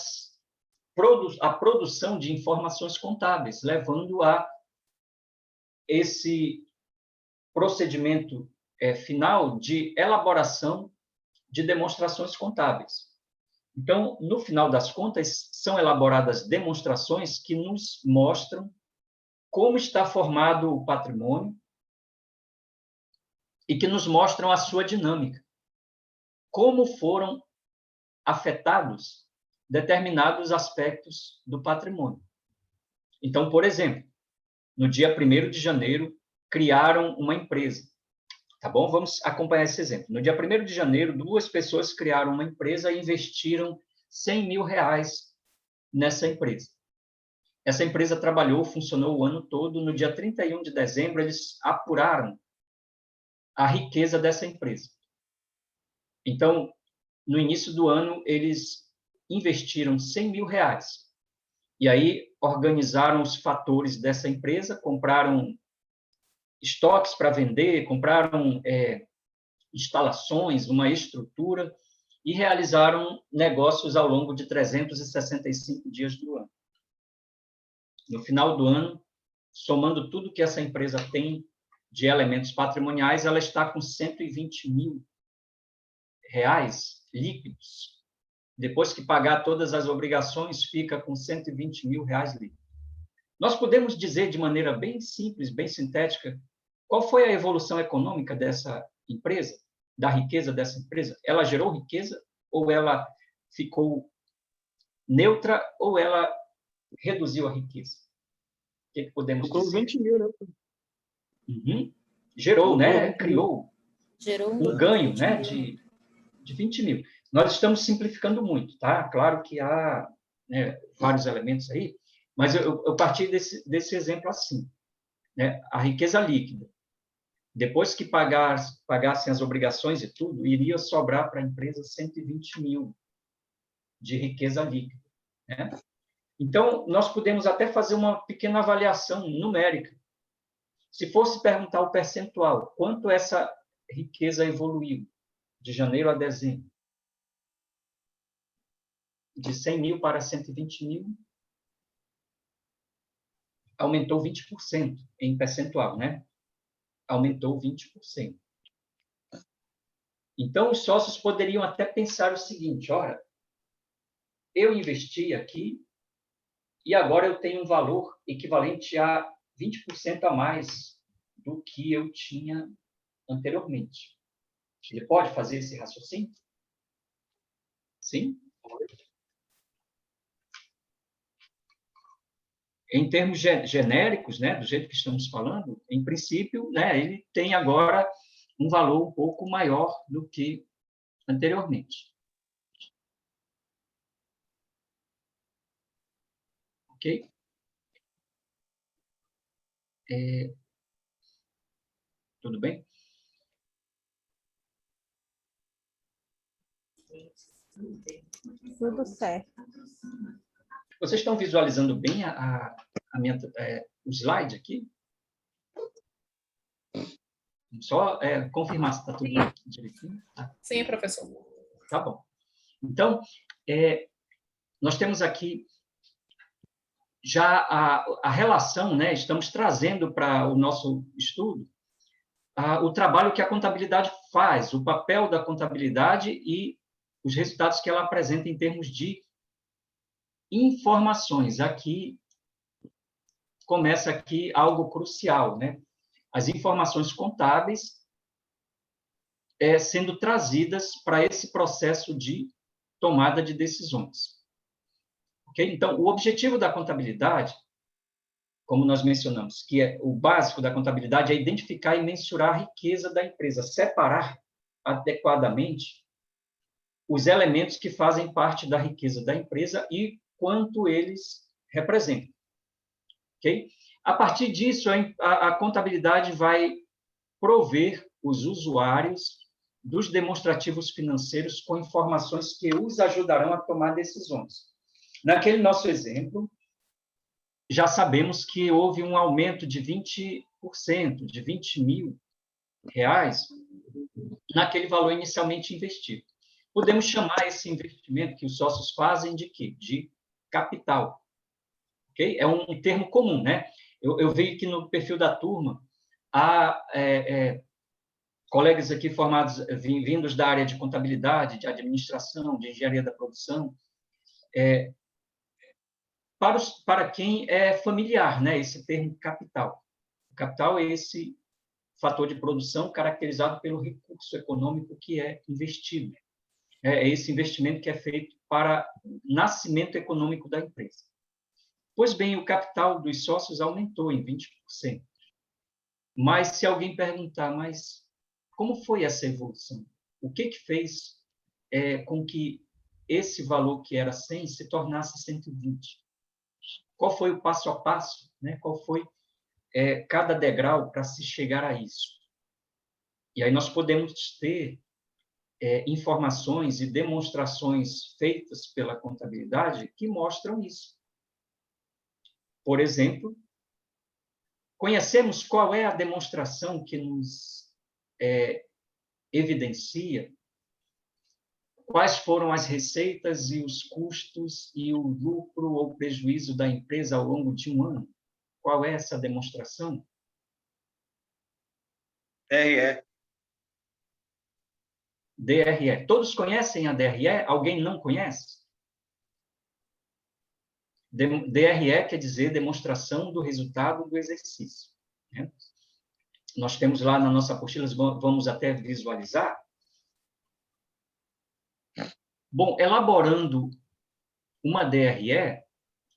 produção de informações contábeis, levando a esse procedimento final de elaboração de demonstrações contábeis. Então, no final das contas, são elaboradas demonstrações que nos mostram como está formado o patrimônio e que nos mostram a sua dinâmica, como foram afetados determinados aspectos do patrimônio. Então, por exemplo, no dia 1º de janeiro, criaram uma empresa. Tá bom? Vamos acompanhar esse exemplo. No dia 1º de janeiro, 2 pessoas criaram uma empresa e investiram R$100 mil nessa empresa. Essa empresa trabalhou, funcionou o ano todo. No dia 31 de dezembro, eles apuraram a riqueza dessa empresa. Então, no início do ano, eles investiram R$100 mil. E aí, organizaram os fatores dessa empresa, compraram estoques para vender, compraram instalações, uma estrutura, e realizaram negócios ao longo de 365 dias do ano. No final do ano, somando tudo que essa empresa tem de elementos patrimoniais, ela está com 120 mil reais líquidos. Depois que pagar todas as obrigações, fica com 120 mil reais líquidos. Nós podemos dizer de maneira bem simples, bem sintética, qual foi a evolução econômica dessa empresa, da riqueza dessa empresa? Ela gerou riqueza ou ela ficou neutra ou ela reduziu a riqueza? O que podemos Ficou dizer? 20 mil, né? Uhum. Gerou, né? Criou Gerou um ganho, né? De 20 mil. Nós estamos simplificando muito, tá? Claro que há, né, vários elementos aí, mas eu parti desse exemplo assim, né? A riqueza líquida. Depois que pagassem as obrigações e tudo, iria sobrar para a empresa 120 mil de riqueza líquida, né? Então, nós podemos até fazer uma pequena avaliação numérica. Se fosse perguntar o percentual, quanto essa riqueza evoluiu de janeiro a dezembro? De 100 mil para 120 mil, aumentou 20% em percentual, né? Aumentou 20%. Então, os sócios poderiam até pensar o seguinte, olha, eu investi aqui e agora eu tenho um valor equivalente a 20% a mais do que eu tinha anteriormente. Ele pode fazer esse raciocínio? Sim? Em termos genéricos, né, do jeito que estamos falando, em princípio, né, ele tem agora um valor um pouco maior do que anteriormente. Ok? Tudo bem? Tudo certo. Vocês estão visualizando bem o slide aqui? Só confirmar se está tudo direitinho. Tá. Sim, professor. Tá bom. Então, nós temos aqui já a relação, né? Estamos trazendo para o nosso estudo o trabalho que a contabilidade faz, o papel da contabilidade e os resultados que ela apresenta em termos de informações. Aqui começa aqui algo crucial, né? As informações contábeis sendo trazidas para esse processo de tomada de decisões. Okay? Então, o objetivo da contabilidade, como nós mencionamos, que é o básico da contabilidade, é identificar e mensurar a riqueza da empresa, separar adequadamente os elementos que fazem parte da riqueza da empresa e quanto eles representam. Okay? A partir disso, a contabilidade vai prover os usuários dos demonstrativos financeiros com informações que os ajudarão a tomar decisões. Naquele nosso exemplo, já sabemos que houve um aumento de 20%, de 20 mil reais, naquele valor inicialmente investido. Podemos chamar esse investimento que os sócios fazem de quê? De capital. Okay? É um termo comum, né? Eu vi que no perfil da turma há colegas aqui formados, vindos da área de contabilidade, de administração, de engenharia da produção, para quem é familiar, né, esse termo capital. O capital é esse fator de produção caracterizado pelo recurso econômico que é investido. É esse investimento que é feito para o nascimento econômico da empresa. Pois bem, o capital dos sócios aumentou em 20%. Mas se alguém perguntar, mas como foi essa evolução? O que fez com que esse valor que era 100 se tornasse 120? Qual foi o passo a passo? Né? Qual foi cada degrau para se chegar a isso? E aí nós podemos ter informações e demonstrações feitas pela contabilidade que mostram isso. Por exemplo, conhecemos qual é a demonstração que nos evidencia quais foram as receitas e os custos e o lucro ou prejuízo da empresa ao longo de um ano? Qual é essa demonstração? DRE. DRE. Todos conhecem a DRE? Alguém não conhece? DRE quer dizer demonstração do resultado do exercício, né? Nós temos lá na nossa apostila, vamos até visualizar. Bom, elaborando uma DRE,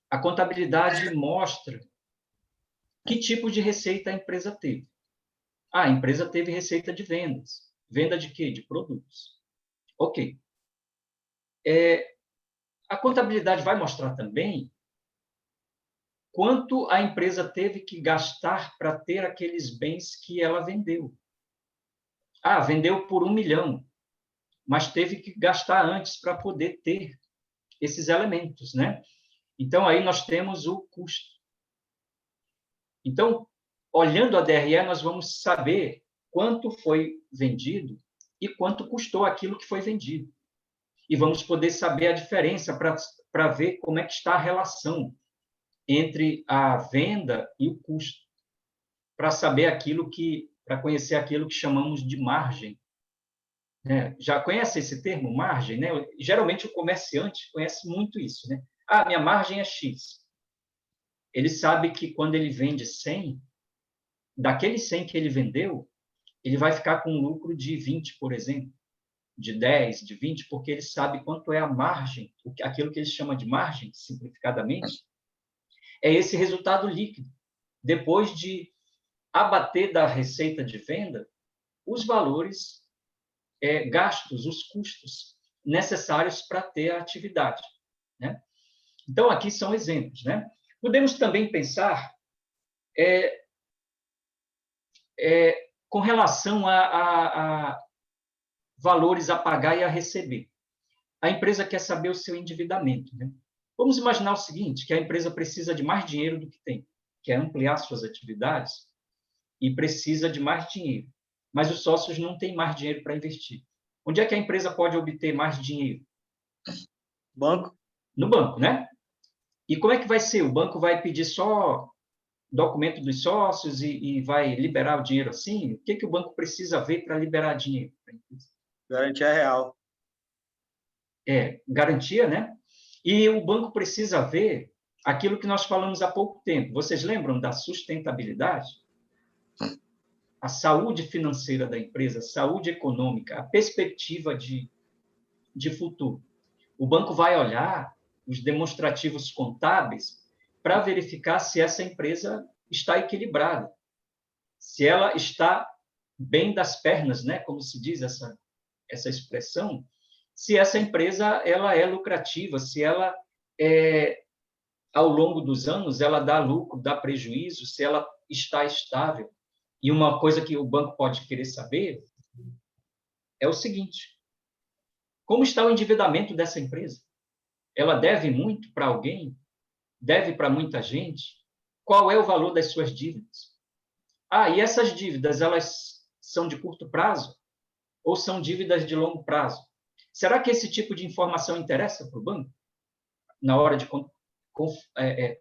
a contabilidade mostra que tipo de receita a empresa teve. A empresa teve receita de vendas. Venda de quê? De produtos. Ok. A contabilidade vai mostrar também quanto a empresa teve que gastar para ter aqueles bens que ela vendeu. Vendeu por 1 milhão, mas teve que gastar antes para poder ter esses elementos, né? Então, aí nós temos o custo. Então, olhando a DRE, nós vamos saber quanto foi vendido e quanto custou aquilo que foi vendido. E vamos poder saber a diferença para ver como é que está a relação entre a venda e o custo, para saber para conhecer aquilo que chamamos de margem. Já conhece esse termo, margem, né? Geralmente o comerciante conhece muito isso, né? Minha margem é X. Ele sabe que quando ele vende 100, daquele 100 que ele vendeu, ele vai ficar com um lucro de 20, por exemplo, de 10, de 20, porque ele sabe quanto é a margem, aquilo que ele chama de margem, simplificadamente, é esse resultado líquido, depois de abater da receita de venda os valores gastos, os custos necessários para ter a atividade, né? Então, aqui são exemplos, né? Podemos também pensar com relação a valores a pagar e a receber. A empresa quer saber o seu endividamento, né? Vamos imaginar o seguinte, que a empresa precisa de mais dinheiro do que tem, quer ampliar suas atividades e precisa de mais dinheiro, mas os sócios não têm mais dinheiro para investir. Onde é que a empresa pode obter mais dinheiro? Banco. No banco, né? E como é que vai ser? O banco vai pedir só documento dos sócios e vai liberar o dinheiro assim? O que o banco precisa ver para liberar dinheiro? Garantia real. Garantia, né? E o banco precisa ver aquilo que nós falamos há pouco tempo. Vocês lembram da sustentabilidade? A saúde financeira da empresa, a saúde econômica, a perspectiva de futuro. O banco vai olhar os demonstrativos contábeis para verificar se essa empresa está equilibrada, se ela está bem das pernas, né? Como se diz essa expressão, se essa empresa ela é lucrativa, se ela ao longo dos anos ela dá lucro, dá prejuízo, se ela está estável. E uma coisa que o banco pode querer saber é o seguinte: como está o endividamento dessa empresa? Ela deve muito para alguém? Deve para muita gente? Qual é o valor das suas dívidas? E essas dívidas, elas são de curto prazo ou são dívidas de longo prazo? Será que esse tipo de informação interessa para o banco na hora de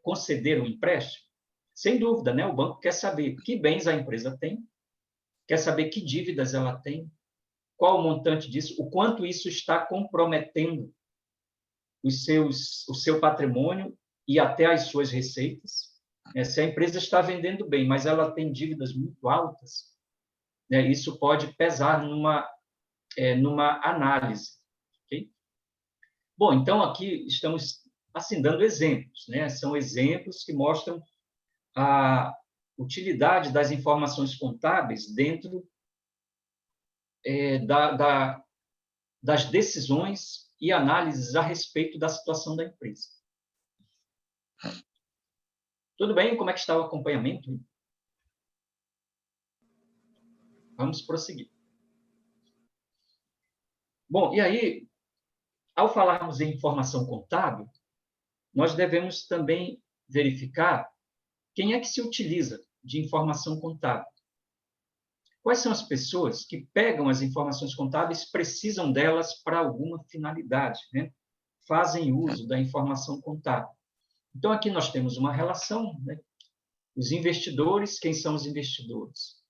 conceder um empréstimo? Sem dúvida, né? O banco quer saber que bens a empresa tem, quer saber que dívidas ela tem, qual o montante disso, o quanto isso está comprometendo o seu patrimônio e até as suas receitas. Se a empresa está vendendo bem, mas ela tem dívidas muito altas, isso pode pesar numa análise. Okay? Bom, então aqui estamos dando exemplos, né? São exemplos que mostram a utilidade das informações contábeis dentro das decisões e análises a respeito da situação da empresa. Tudo bem? Como é que está o acompanhamento? Vamos prosseguir. Bom, e aí, ao falarmos em informação contábil, nós devemos também verificar quem é que se utiliza de informação contábil. Quais são as pessoas que pegam as informações contábeis, precisam delas para alguma finalidade, né? Fazem uso da informação contábil. Então, aqui nós temos uma relação, né? Os investidores, quem são os investidores?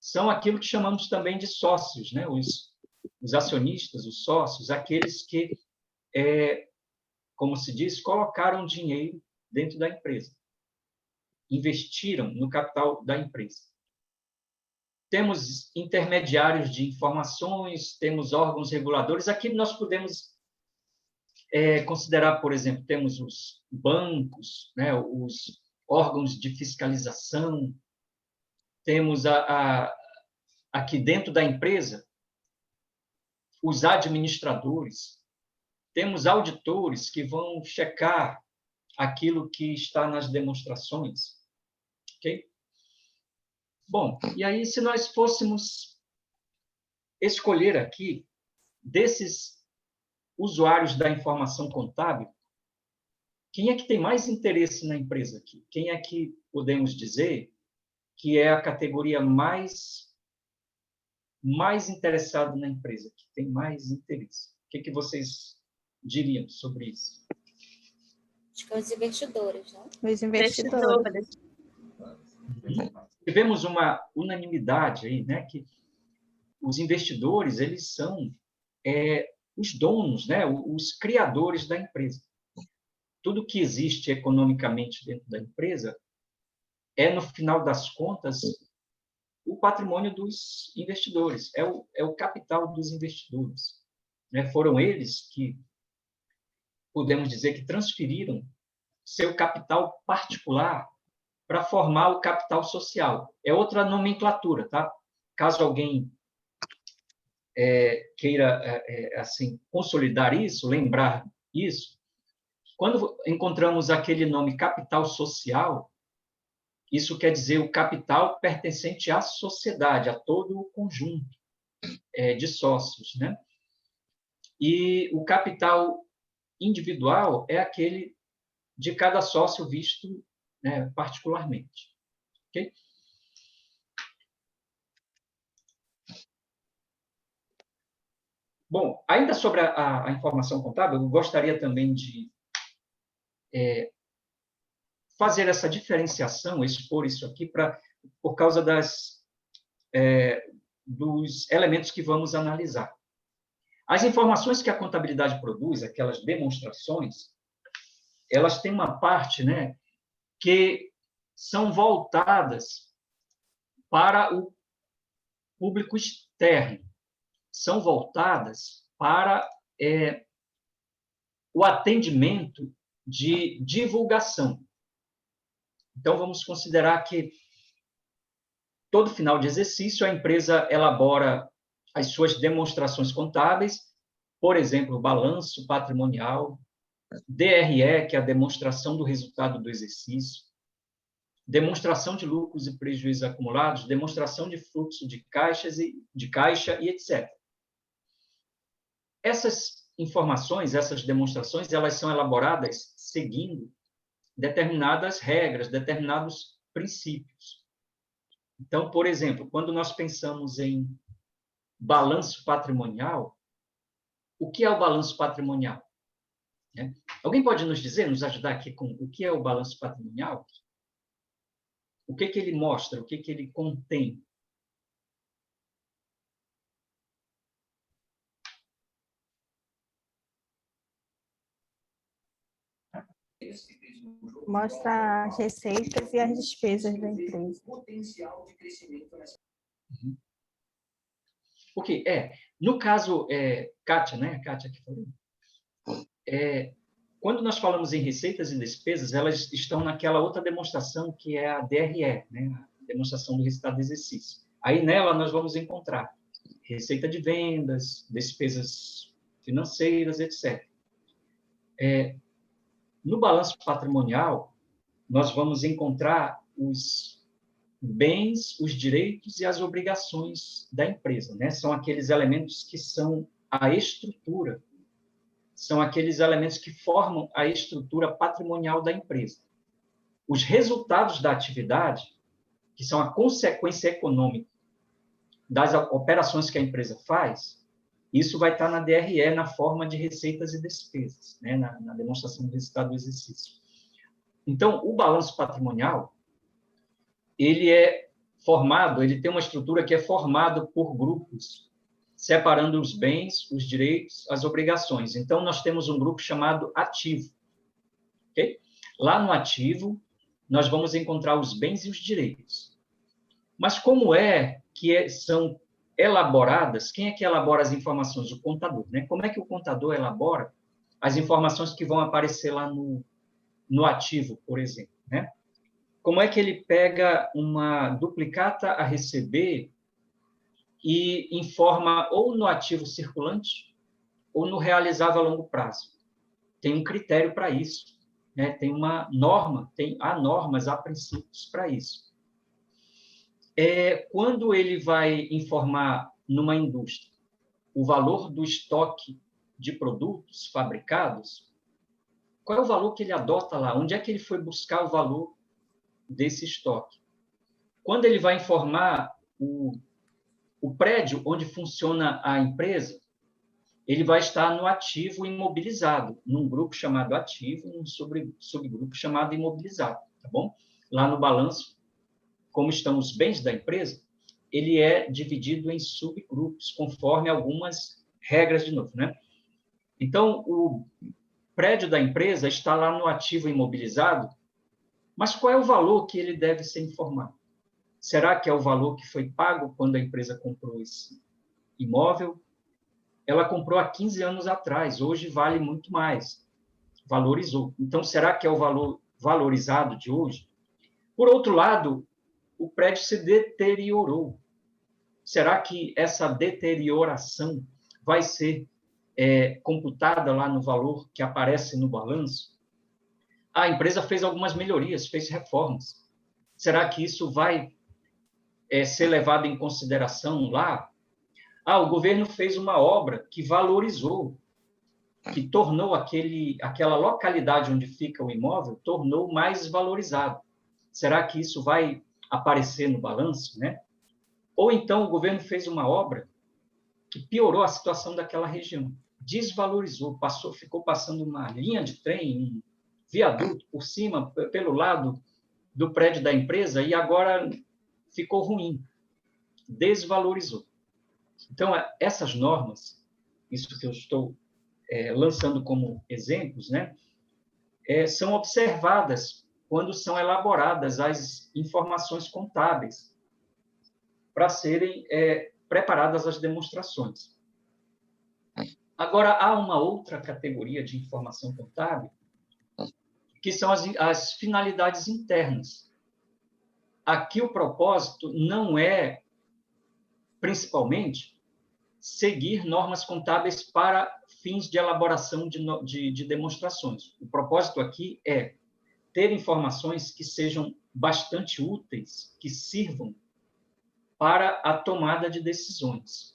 São aquilo que chamamos também de sócios, né? Os acionistas, os sócios, aqueles que, como se diz, colocaram dinheiro dentro da empresa, investiram no capital da empresa. Temos intermediários de informações, temos órgãos reguladores. Aqui nós podemos considerar, por exemplo, temos os bancos, né, os órgãos de fiscalização, temos aqui dentro da empresa os administradores, temos auditores que vão checar aquilo que está nas demonstrações, ok? Bom, e aí se nós fôssemos escolher aqui desses usuários da informação contábil, quem é que tem mais interesse na empresa aqui? Quem é que podemos dizer que é a categoria mais interessado na empresa, que tem mais interesse? O que vocês diriam sobre isso? Acho que os investidores, não? Os investidores. Tivemos uma unanimidade aí, né, que os investidores, eles são os donos, né, os criadores da empresa. Tudo que existe economicamente dentro da empresa no final das contas, o patrimônio dos investidores, é o capital dos investidores, né? Foram eles que, podemos dizer, que transferiram seu capital particular para formar o capital social. É outra nomenclatura, tá? Caso alguém queira assim consolidar isso, lembrar isso, quando encontramos aquele nome capital social, isso quer dizer o capital pertencente à sociedade, a todo o conjunto de sócios, né? E o capital individual é aquele de cada sócio visto, né, particularmente. Okay? Bom, ainda sobre a informação contábil, eu gostaria também de fazer essa diferenciação, expor isso aqui, por causa dos elementos que vamos analisar. As informações que a contabilidade produz, aquelas demonstrações, elas têm uma parte, né, que são voltadas para o público externo, são voltadas para o atendimento de divulgação. Então, vamos considerar que todo final de exercício a empresa elabora as suas demonstrações contábeis, por exemplo, balanço patrimonial, DRE, que é a demonstração do resultado do exercício, demonstração de lucros e prejuízos acumulados, demonstração de fluxo de caixa e etc. Essas informações, essas demonstrações, elas são elaboradas seguindo determinadas regras, determinados princípios. Então, por exemplo, quando nós pensamos em balanço patrimonial, o que é o balanço patrimonial? Alguém pode nos dizer, nos ajudar aqui com o que é o balanço patrimonial? O que ele mostra? O que ele contém? Mostra as receitas e as despesas da empresa. Ok, no caso, Kátia, né? Kátia que falou. Quando nós falamos em receitas e despesas, elas estão naquela outra demonstração que é a DRE, né? A demonstração do resultado do exercício. Aí nela nós vamos encontrar receita de vendas, despesas financeiras, etc. No balanço patrimonial, nós vamos encontrar os bens, os direitos e as obrigações da empresa, né? São aqueles elementos que são a estrutura, são aqueles elementos que formam a estrutura patrimonial da empresa. Os resultados da atividade, que são a consequência econômica das operações que a empresa faz, isso vai estar na DRE, na forma de receitas e despesas, né? Na demonstração do resultado do exercício. Então, o balanço patrimonial, ele tem uma estrutura que é formado por grupos, separando os bens, os direitos, as obrigações. Então, nós temos um grupo chamado ativo. Okay? Lá no ativo, nós vamos encontrar os bens e os direitos. Mas como são elaboradas, quem é que elabora as informações? O contador, né? Como é que o contador elabora as informações que vão aparecer lá no ativo, por exemplo, né? Como é que ele pega uma duplicata a receber e informa ou no ativo circulante ou no realizável a longo prazo? Tem um critério para isso, né? Tem uma norma, há normas, há princípios para isso. Quando ele vai informar numa indústria o valor do estoque de produtos fabricados, qual é o valor que ele adota lá? Onde é que ele foi buscar o valor desse estoque? Quando ele vai informar o prédio onde funciona a empresa, ele vai estar no ativo imobilizado, num grupo chamado ativo, num subgrupo chamado imobilizado, tá bom? Lá no balanço, como estão os bens da empresa, ele é dividido em subgrupos, conforme algumas regras, de novo, né? Então, o prédio da empresa está lá no ativo imobilizado, mas qual é o valor que ele deve ser informado? Será que é o valor que foi pago quando a empresa comprou esse imóvel? Ela comprou há 15 anos atrás, hoje vale muito mais, valorizou. Então, será que é o valor valorizado de hoje? Por outro lado, o prédio se deteriorou. Será que essa deterioração vai ser computada lá no valor que aparece no balanço? A empresa fez algumas melhorias, fez reformas. Será que isso vai ser levado em consideração lá? O governo fez uma obra que valorizou, que tornou aquela localidade onde fica o imóvel, tornou mais valorizado. Será que isso vai aparecer no balanço, né? Ou então o governo fez uma obra que piorou a situação daquela região, desvalorizou, ficou passando uma linha de trem, um viaduto por cima, pelo lado do prédio da empresa, e agora ficou ruim, desvalorizou. Então, essas normas, isso que eu estou lançando como exemplos, né, são observadas quando são elaboradas as informações contábeis para serem preparadas as demonstrações. Agora, há uma outra categoria de informação contábil, que são as finalidades internas. Aqui o propósito não é, principalmente, seguir normas contábeis para fins de elaboração de demonstrações. O propósito aqui é ter informações que sejam bastante úteis, que sirvam para a tomada de decisões.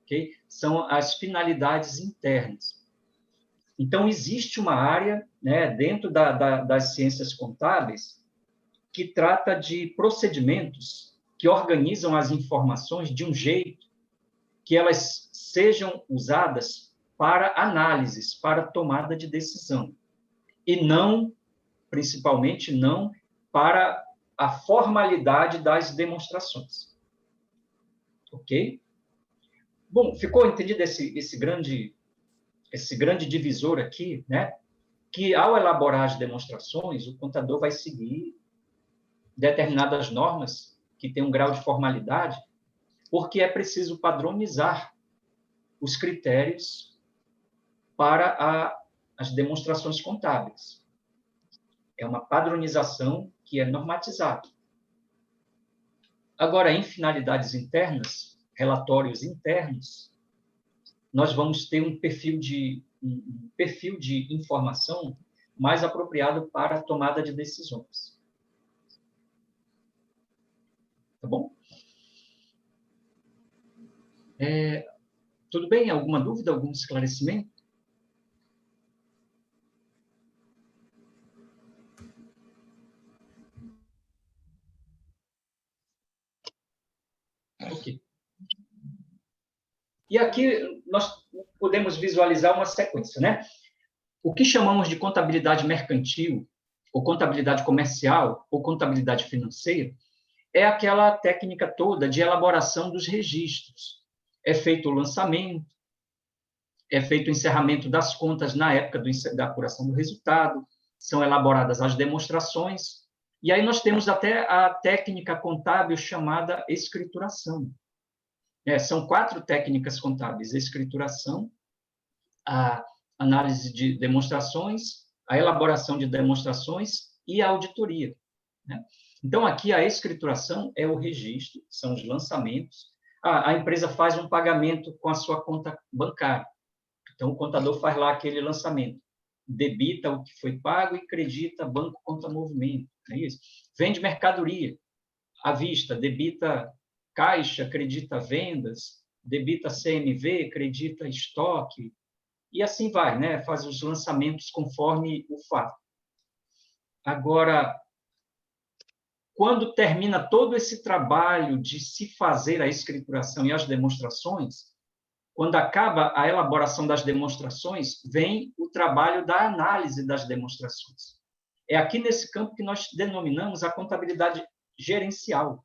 Okay? São as finalidades internas. Então, existe uma área, né, dentro das ciências contábeis que trata de procedimentos que organizam as informações de um jeito que elas sejam usadas para análises, para tomada de decisão, e não, principalmente, não para a formalidade das demonstrações. Ok? Bom, ficou entendido esse grande divisor aqui, né? Que ao elaborar as demonstrações, o contador vai seguir determinadas normas que têm um grau de formalidade, porque é preciso padronizar os critérios para as demonstrações contábeis. É uma padronização que é normatizada. Agora, em finalidades internas, relatórios internos, nós vamos ter um perfil de informação mais apropriado para a tomada de decisões. Tá bom? Tudo bem? Alguma dúvida, algum esclarecimento? Ok. E aqui nós podemos visualizar uma sequência, né? O que chamamos de contabilidade mercantil, ou contabilidade comercial, ou contabilidade financeira, é aquela técnica toda de elaboração dos registros. É feito o lançamento, é feito o encerramento das contas na época da apuração do resultado, são elaboradas as demonstrações, e aí nós temos até a técnica contábil chamada escrituração. São 4 técnicas contábeis: escrituração, a análise de demonstrações, a elaboração de demonstrações e a auditoria, né? Então, aqui a escrituração é o registro, são os lançamentos. A empresa faz um pagamento com a sua conta bancária. Então, o contador faz lá aquele lançamento. Debita o que foi pago e credita banco conta movimento. É isso. Vende mercadoria à vista, debita caixa, credita vendas, debita CMV, credita estoque, e assim vai, né? Faz os lançamentos conforme o fato. Agora, quando termina todo esse trabalho de se fazer a escrituração e as demonstrações, quando acaba a elaboração das demonstrações, vem o trabalho da análise das demonstrações. É aqui nesse campo que nós denominamos a contabilidade gerencial,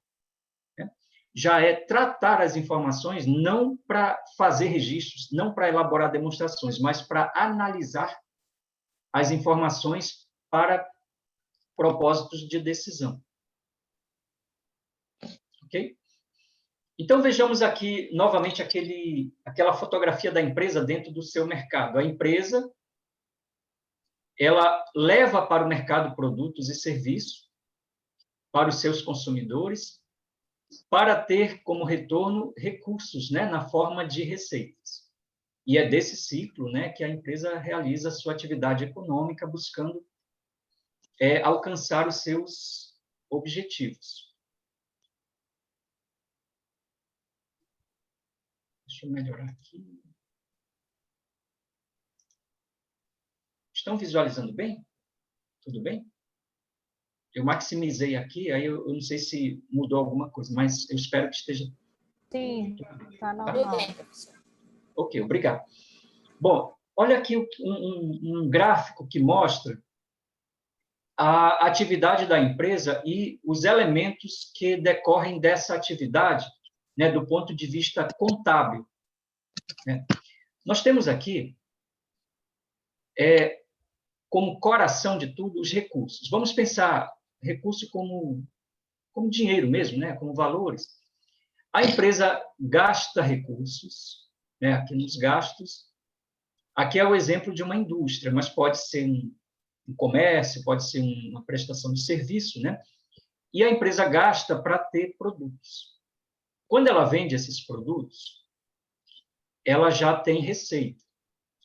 né? Já é tratar as informações não para fazer registros, não para elaborar demonstrações, mas para analisar as informações para propósitos de decisão. Ok? Então, vejamos aqui, novamente, aquela fotografia da empresa dentro do seu mercado. A empresa, ela leva para o mercado produtos e serviços para os seus consumidores, para ter como retorno recursos, né, na forma de receitas. E é desse ciclo, né, que a empresa realiza a sua atividade econômica, buscando alcançar os seus objetivos. Deixa eu melhorar aqui. Estão visualizando bem? Tudo bem? Eu maximizei aqui, aí eu não sei se mudou alguma coisa, mas eu espero que esteja... Sim, está normal. Ok, obrigado. Bom, olha aqui um gráfico que mostra a atividade da empresa e os elementos que decorrem dessa atividade, né, do ponto de vista contábil, né? Nós temos aqui, como coração de tudo, os recursos. Vamos pensar recurso como dinheiro mesmo, né, como valores. A empresa gasta recursos, né, aqui nos gastos. Aqui é o exemplo de uma indústria, mas pode ser um comércio, pode ser uma prestação de serviço, né? E a empresa gasta para ter produtos. Quando ela vende esses produtos, ela já tem receita.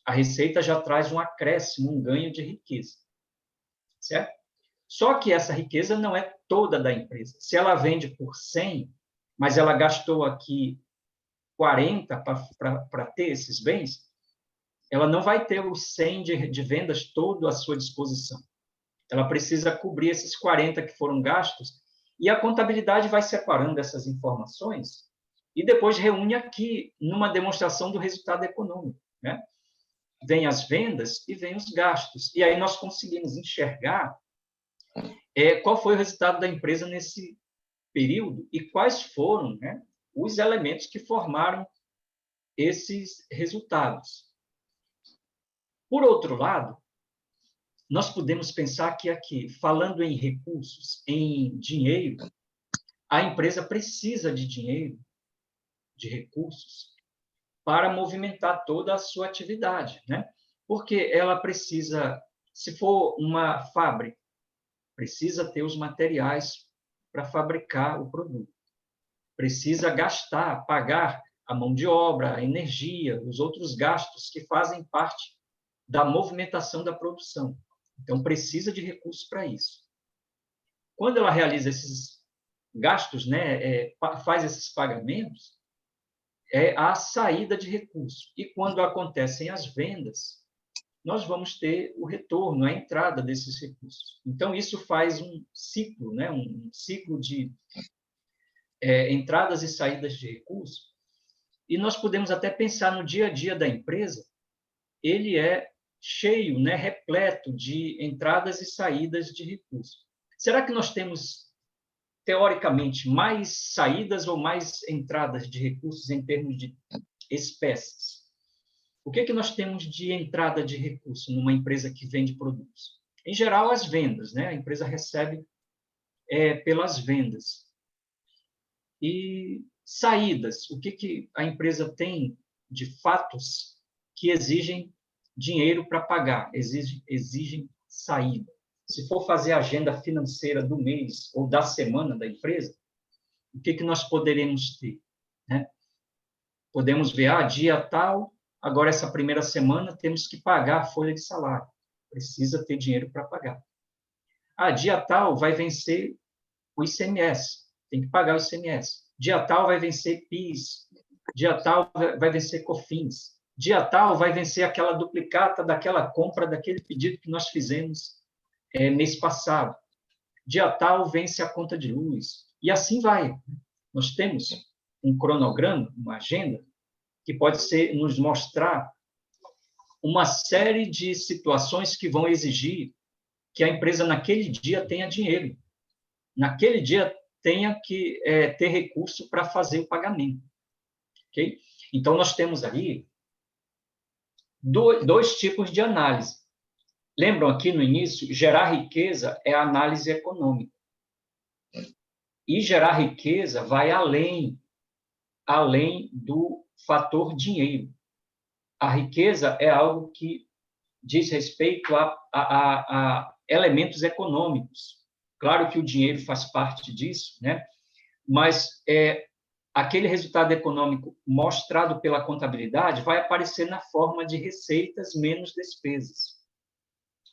A receita já traz um acréscimo, um ganho de riqueza, certo? Só que essa riqueza não é toda da empresa. Se ela vende por 100, mas ela gastou aqui 40 para ter esses bens, ela não vai ter os 100 de vendas todo à sua disposição. Ela precisa cobrir esses 40 que foram gastos, e a contabilidade vai separando essas informações e depois reúne aqui numa demonstração do resultado econômico, né? Vem as vendas e vem os gastos. E aí nós conseguimos enxergar qual foi o resultado da empresa nesse período e quais foram, né, os elementos que formaram esses resultados. Por outro lado, nós podemos pensar que aqui, falando em recursos, em dinheiro, a empresa precisa de dinheiro, de recursos, para movimentar toda a sua atividade, né? Porque ela precisa, se for uma fábrica, precisa ter os materiais para fabricar o produto. Precisa gastar, pagar a mão de obra, a energia, os outros gastos que fazem parte da movimentação da produção. Então, precisa de recursos para isso. Quando ela realiza esses gastos, né, faz esses pagamentos, é a saída de recursos. E quando acontecem as vendas, nós vamos ter o retorno, a entrada desses recursos. Então, isso faz um ciclo, né, um ciclo de entradas e saídas de recursos, E nós podemos até pensar no dia a dia da empresa, ele é cheio, né, repleto de entradas e saídas de recursos. Será que nós temos, teoricamente, mais saídas ou mais entradas de recursos em termos de espécies? O que nós temos de entrada de recurso numa empresa que vende produtos? Em geral, as vendas, né? A empresa recebe pelas vendas. E saídas, o que a empresa tem de fatos que exigem dinheiro para pagar, exigem saída. Se for fazer a agenda financeira do mês ou da semana da empresa, o que nós poderemos ter, né? Podemos ver, dia tal, agora essa primeira semana temos que pagar a folha de salário, precisa ter dinheiro para pagar. Dia tal vai vencer o ICMS, tem que pagar o ICMS. Dia tal vai vencer PIS, dia tal vai vencer COFINS, dia tal vai vencer aquela duplicata daquela compra, daquele pedido que nós fizemos mês passado. Dia tal vence a conta de luz. E assim vai. Nós temos um cronograma, uma agenda, que pode nos mostrar uma série de situações que vão exigir que a empresa, naquele dia, tenha dinheiro. Naquele dia, tenha que ter recurso para fazer o pagamento. Okay? Então, nós temos aí dois tipos de análise. Lembram aqui no início, gerar riqueza é a análise econômica. E gerar riqueza vai além do fator dinheiro. A riqueza é algo que diz respeito a elementos econômicos. Claro que o dinheiro faz parte disso, né? Mas aquele resultado econômico mostrado pela contabilidade vai aparecer na forma de receitas menos despesas.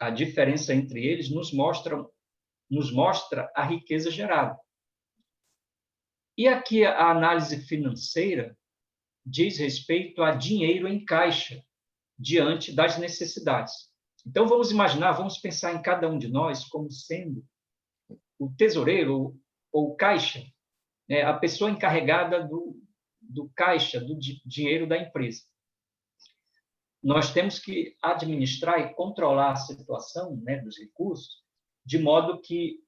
A diferença entre eles nos mostra a riqueza gerada. E aqui a análise financeira diz respeito a dinheiro em caixa diante das necessidades. Então, vamos pensar em cada um de nós como sendo o tesoureiro ou caixa, né? A pessoa encarregada do caixa, do dinheiro da empresa. Nós temos que administrar e controlar a situação, né, dos recursos, de modo que,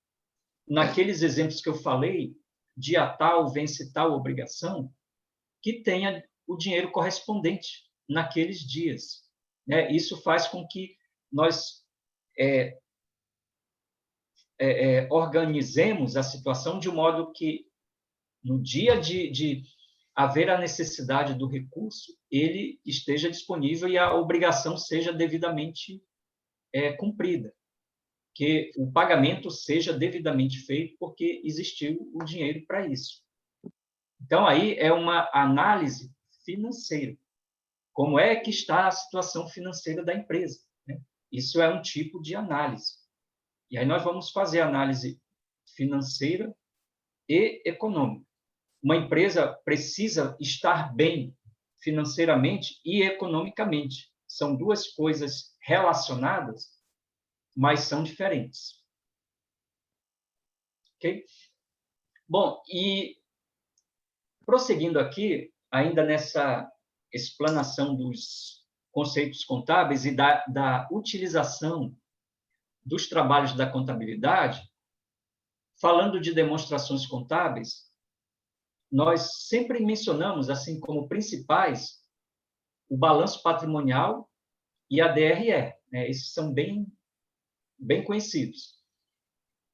naqueles exemplos que eu falei, dia tal vence tal obrigação, que tenha o dinheiro correspondente naqueles dias, né? Isso faz com que nós organizemos a situação de modo que, no dia de haver a necessidade do recurso, ele esteja disponível e a obrigação seja devidamente cumprida, que o pagamento seja devidamente feito porque existiu o dinheiro para isso. Então, aí é uma análise financeira. Como é que está a situação financeira da empresa, né? Isso é um tipo de análise. E aí nós vamos fazer análise financeira e econômica. Uma empresa precisa estar bem financeiramente e economicamente. São duas coisas relacionadas, mas são diferentes. Ok? Bom, e prosseguindo aqui, ainda nessa explanação dos conceitos contábeis e da utilização dos trabalhos da contabilidade, falando de demonstrações contábeis, nós sempre mencionamos, assim como principais, o balanço patrimonial e a DRE, né? Esses são bem conhecidos.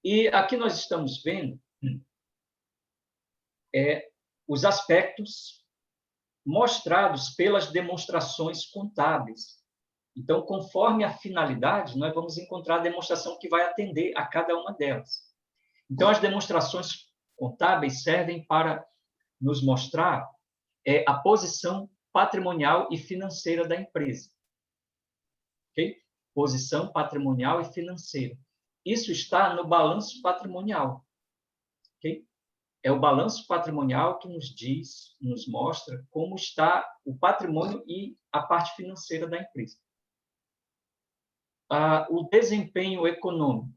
E aqui nós estamos vendo os aspectos mostrados pelas demonstrações contábeis. Então, conforme a finalidade, nós vamos encontrar a demonstração que vai atender a cada uma delas. Então, as demonstrações contábeis servem para nos mostrar a posição patrimonial e financeira da empresa. Okay? Posição patrimonial e financeira. Isso está no balanço patrimonial. Okay? É o balanço patrimonial que nos mostra como está o patrimônio e a parte financeira da empresa. O desempenho econômico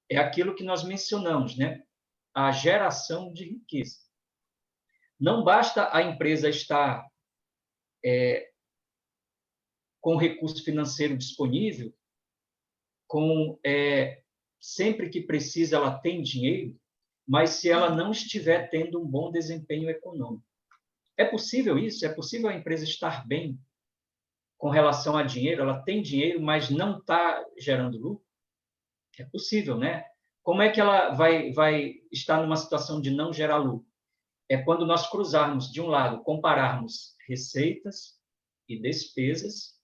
é aquilo que nós mencionamos, né? A geração de riqueza. Não basta a empresa estar com recurso financeiro disponível, sempre que precisa ela tem dinheiro, mas se ela não estiver tendo um bom desempenho econômico. É possível isso? É possível a empresa estar bem com relação a dinheiro? Ela tem dinheiro, mas não está gerando lucro? É possível, né? Como é que ela vai estar numa situação de não gerar lucro? É quando nós cruzarmos, de um lado, compararmos receitas e despesas,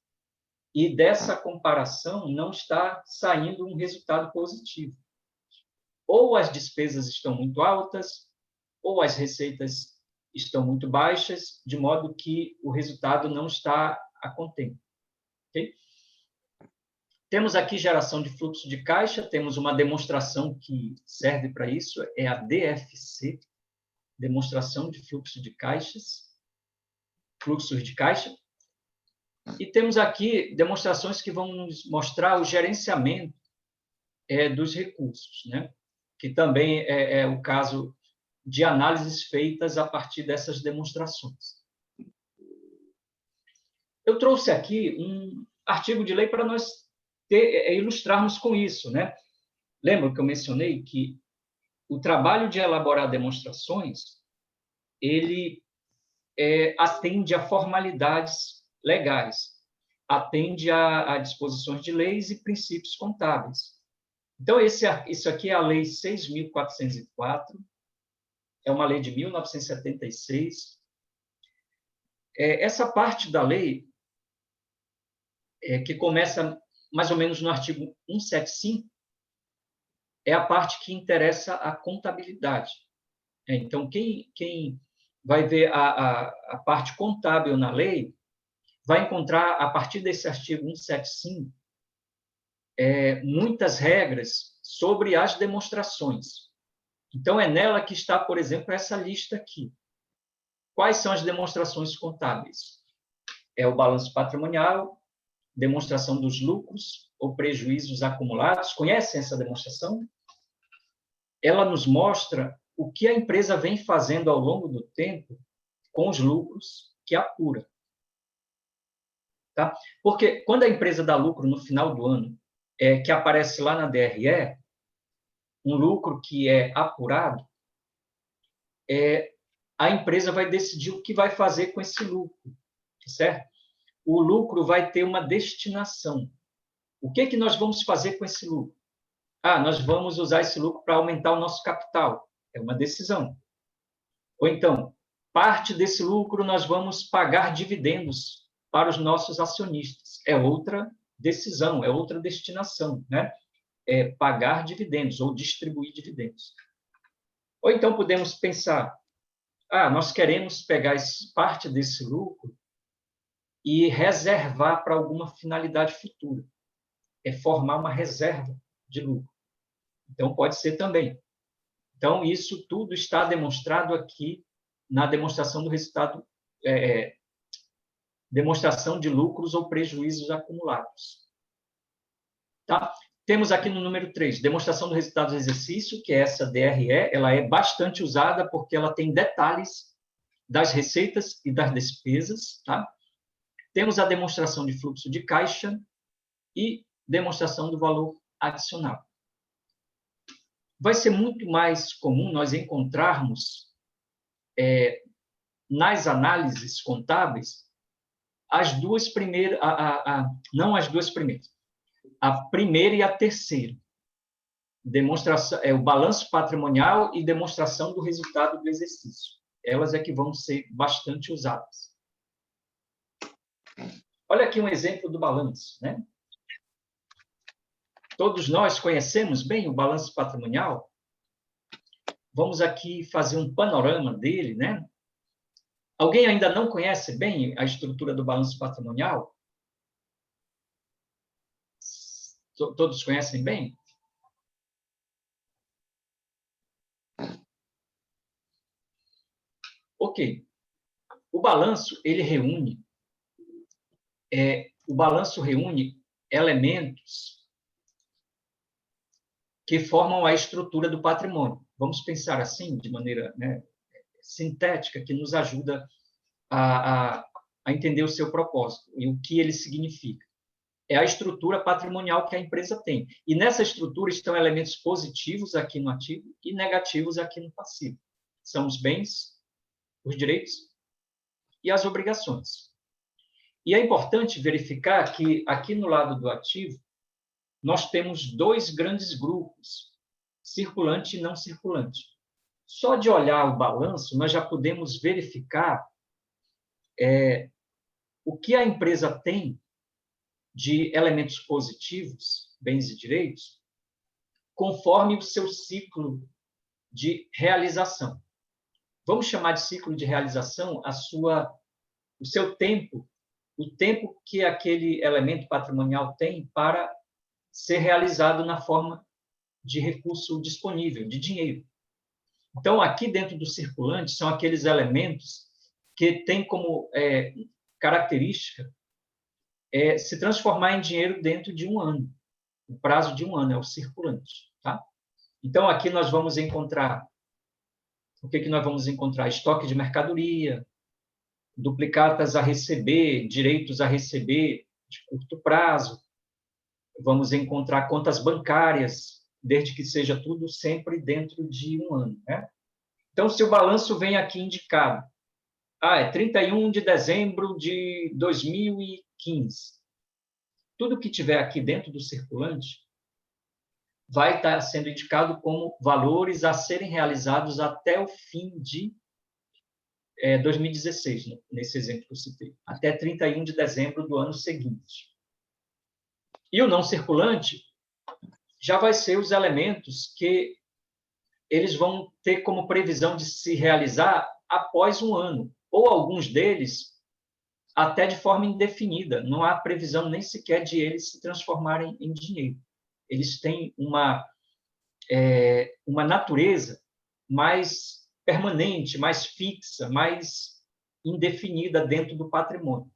e dessa comparação não está saindo um resultado positivo. Ou as despesas estão muito altas, ou as receitas estão muito baixas, de modo que o resultado não está a contento. Okay? Temos aqui geração de fluxo de caixa, temos uma demonstração que serve para isso, é a DFC, demonstração de fluxo de caixas, fluxos de caixa. E temos aqui demonstrações que vão nos mostrar o gerenciamento dos recursos, né? Que também é o caso de análises feitas a partir dessas demonstrações. Eu trouxe aqui um artigo de lei para nós ilustrarmos com isso, né? Lembra que eu mencionei que o trabalho de elaborar demonstrações, ele atende a formalidades legais, atende a disposições de leis e princípios contábeis. Então, isso aqui é a Lei 6.404, é uma lei de 1976. Essa parte da lei, que começa mais ou menos no artigo 175, é a parte que interessa a contabilidade. Então, quem vai ver a parte contábil na lei, vai encontrar, a partir desse artigo 175, muitas regras sobre as demonstrações. Então, é nela que está, por exemplo, essa lista aqui. Quais são as demonstrações contábeis? É o balanço patrimonial, demonstração dos lucros ou prejuízos acumulados. Conhecem essa demonstração? Ela nos mostra o que a empresa vem fazendo ao longo do tempo com os lucros que apura. Tá? Porque quando a empresa dá lucro no final do ano, que aparece lá na DRE, um lucro que é apurado, a empresa vai decidir o que vai fazer com esse lucro, certo? O lucro vai ter uma destinação. O que nós vamos fazer com esse lucro? Nós vamos usar esse lucro para aumentar o nosso capital. É uma decisão. Ou então, parte desse lucro nós vamos pagar dividendos para os nossos acionistas. É outra decisão, é outra destinação, né? É pagar dividendos ou distribuir dividendos. Ou então podemos pensar, nós queremos pegar parte desse lucro e reservar para alguma finalidade futura. É formar uma reserva de lucro. Então, pode ser também. Então, isso tudo está demonstrado aqui na demonstração do resultado, demonstração de lucros ou prejuízos acumulados. Tá? Temos aqui no número 3, demonstração do resultado do exercício, que é essa DRE, ela é bastante usada porque ela tem detalhes das receitas e das despesas. Tá? Temos a demonstração de fluxo de caixa e demonstração do valor adicional. Vai ser muito mais comum nós encontrarmos, nas análises contábeis, as duas primeiras, não as duas primeiras, a primeira e a terceira. Demonstração, o balanço patrimonial e demonstração do resultado do exercício. Elas é que vão ser bastante usadas. Olha aqui um exemplo do balanço, né? Todos nós conhecemos bem o balanço patrimonial. Vamos aqui fazer um panorama dele, né? Alguém ainda não conhece bem a estrutura do balanço patrimonial? Todos conhecem bem? Ok. O balanço, ele reúne elementos que formam a estrutura do patrimônio. Vamos pensar assim, de maneira, né, sintética que nos ajuda a entender o seu propósito e o que ele significa. É a estrutura patrimonial que a empresa tem. E nessa estrutura estão elementos positivos aqui no ativo e negativos aqui no passivo. São os bens, os direitos e as obrigações. E é importante verificar que aqui no lado do ativo, nós temos dois grandes grupos, circulante e não circulante. Só de olhar o balanço, nós já podemos verificar o que a empresa tem de elementos positivos, bens e direitos, conforme o seu ciclo de realização. Vamos chamar de ciclo de realização o seu tempo, o tempo que aquele elemento patrimonial tem para ser realizado na forma de recurso disponível, de dinheiro. Então, aqui dentro do circulante, são aqueles elementos que têm como característica se transformar em dinheiro dentro de um ano. O prazo de um ano é o circulante. Tá? Então, aqui nós vamos encontrar... O que nós vamos encontrar? Estoque de mercadoria, duplicatas a receber, direitos a receber de curto prazo. Vamos encontrar contas bancárias, desde que seja tudo sempre dentro de um ano. Né? Então, se o balanço vem aqui indicado, é 31 de dezembro de 2015. Tudo que tiver aqui dentro do circulante vai estar sendo indicado como valores a serem realizados até o fim de 2016, nesse exemplo que eu citei, até 31 de dezembro do ano seguinte. E o não circulante já vai ser os elementos que eles vão ter como previsão de se realizar após um ano, ou alguns deles até de forma indefinida. Não há previsão nem sequer de eles se transformarem em dinheiro. Eles têm uma natureza mais permanente, mais fixa, mais indefinida dentro do patrimônio.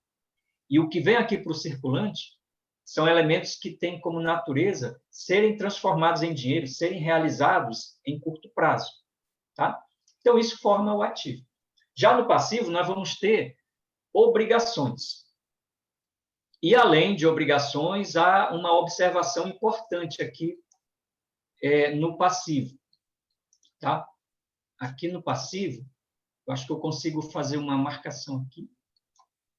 E o que vem aqui para o circulante são elementos que têm como natureza serem transformados em dinheiro, serem realizados em curto prazo. Tá? Então, isso forma o ativo. Já no passivo, nós vamos ter obrigações. E, além de obrigações, há uma observação importante aqui no passivo. Tá? Aqui no passivo, eu acho que eu consigo fazer uma marcação aqui.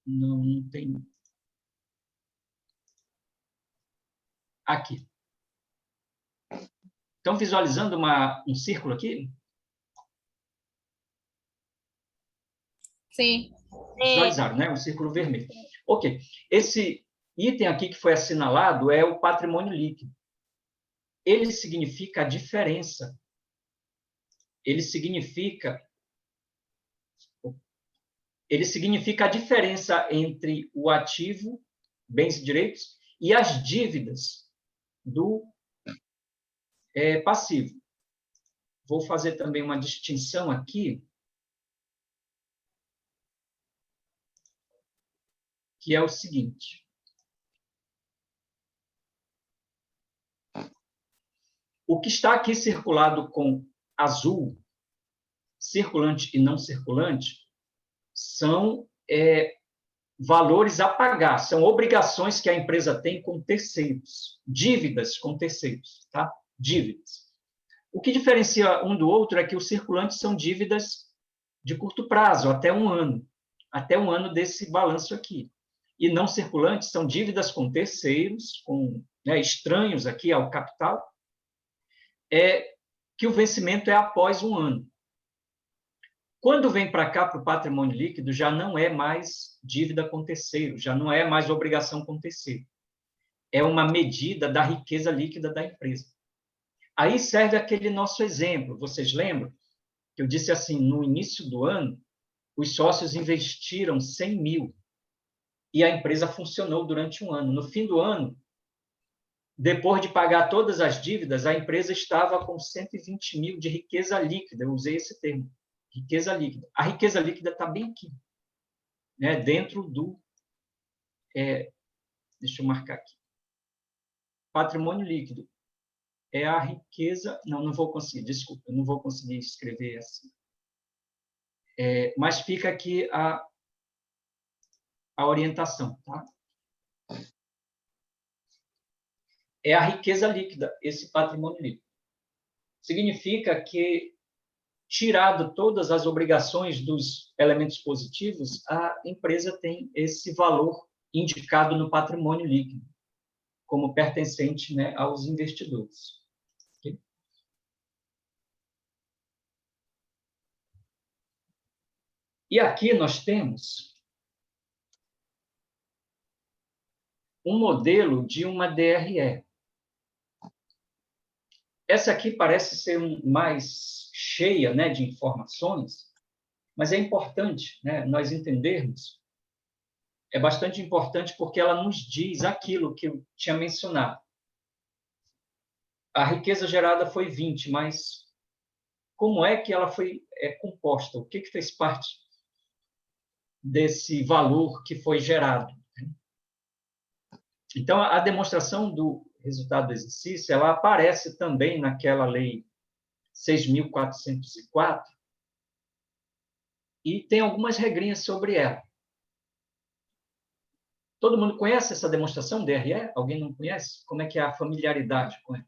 Não tem... Aqui. Estão visualizando um círculo aqui? Sim. Visualizaram, né? Um círculo vermelho. Ok. Esse item aqui que foi assinalado é o patrimônio líquido. Ele significa a diferença. Ele significa a diferença entre o ativo, bens e direitos, e as dívidas do passivo. Vou fazer também uma distinção aqui, que é o seguinte. O que está aqui circulado com azul, circulante e não circulante, são valores a pagar, são obrigações que a empresa tem com terceiros, dívidas com terceiros, tá? Dívidas. O que diferencia um do outro é que os circulantes são dívidas de curto prazo, até um ano desse balanço aqui. E não circulantes são dívidas com terceiros, com estranhos aqui ao capital, que o vencimento é após um ano. Quando vem para cá, para o patrimônio líquido, já não é mais dívida com terceiro, já não é mais obrigação com terceiro. É uma medida da riqueza líquida da empresa. Aí serve aquele nosso exemplo. Vocês lembram que eu disse assim, no início do ano, os sócios investiram 100 mil e a empresa funcionou durante um ano. No fim do ano, depois de pagar todas as dívidas, a empresa estava com 120 mil de riqueza líquida. Eu usei esse termo. Riqueza líquida. A riqueza líquida está bem aqui, né? Dentro do... deixa eu marcar aqui. Patrimônio líquido. É a riqueza... Não vou conseguir, desculpa, eu não vou conseguir escrever assim. mas fica aqui a orientação. Tá? É a riqueza líquida, esse patrimônio líquido. Significa que, tirado todas as obrigações dos elementos positivos, a empresa tem esse valor indicado no patrimônio líquido, como pertencente, né, aos investidores. Okay? E aqui nós temos um modelo de uma DRE. Essa aqui parece ser mais cheia, né, de informações, mas é importante, né, nós entendermos. É bastante importante porque ela nos diz aquilo que eu tinha mencionado. A riqueza gerada foi 20, mas como é que ela foi composta? O que fez parte desse valor que foi gerado? Então, a demonstração do resultado do exercício, ela aparece também naquela lei 6.404 e tem algumas regrinhas sobre ela. Todo mundo conhece essa demonstração, DRE? Alguém não conhece? Como é que é a familiaridade com ela?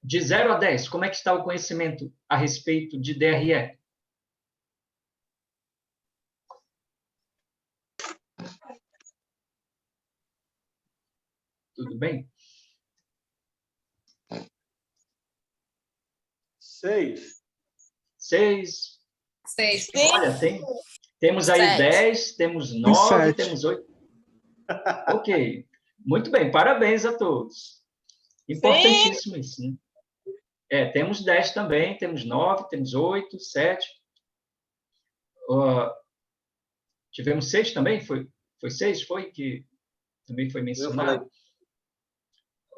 De 0 a 10, como é que está o conhecimento a respeito de DRE? Tudo bem? 6. 6. 6. Olha, temos aí 7. 10, temos 9, 7. temos 8. Ok. Muito bem, parabéns a todos. Importantíssimo isso, né? Temos 10 também, temos 9, temos 8, 7. Tivemos 6 também? Foi 6? Foi que também foi mencionado?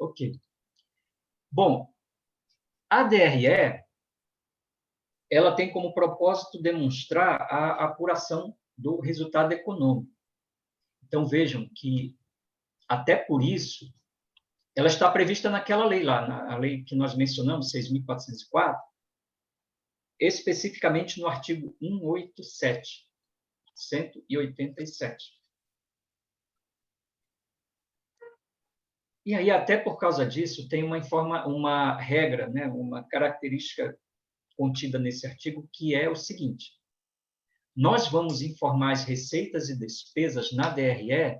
Ok. Bom, a DRE, ela tem como propósito demonstrar a apuração do resultado econômico. Então, vejam que, até por isso, ela está prevista naquela lei lá, na lei que nós mencionamos, 6.404, especificamente no artigo 187. 187. E aí, até por causa disso, tem uma regra, né, uma característica contida nesse artigo, que é o seguinte: nós vamos informar as receitas e despesas na DRE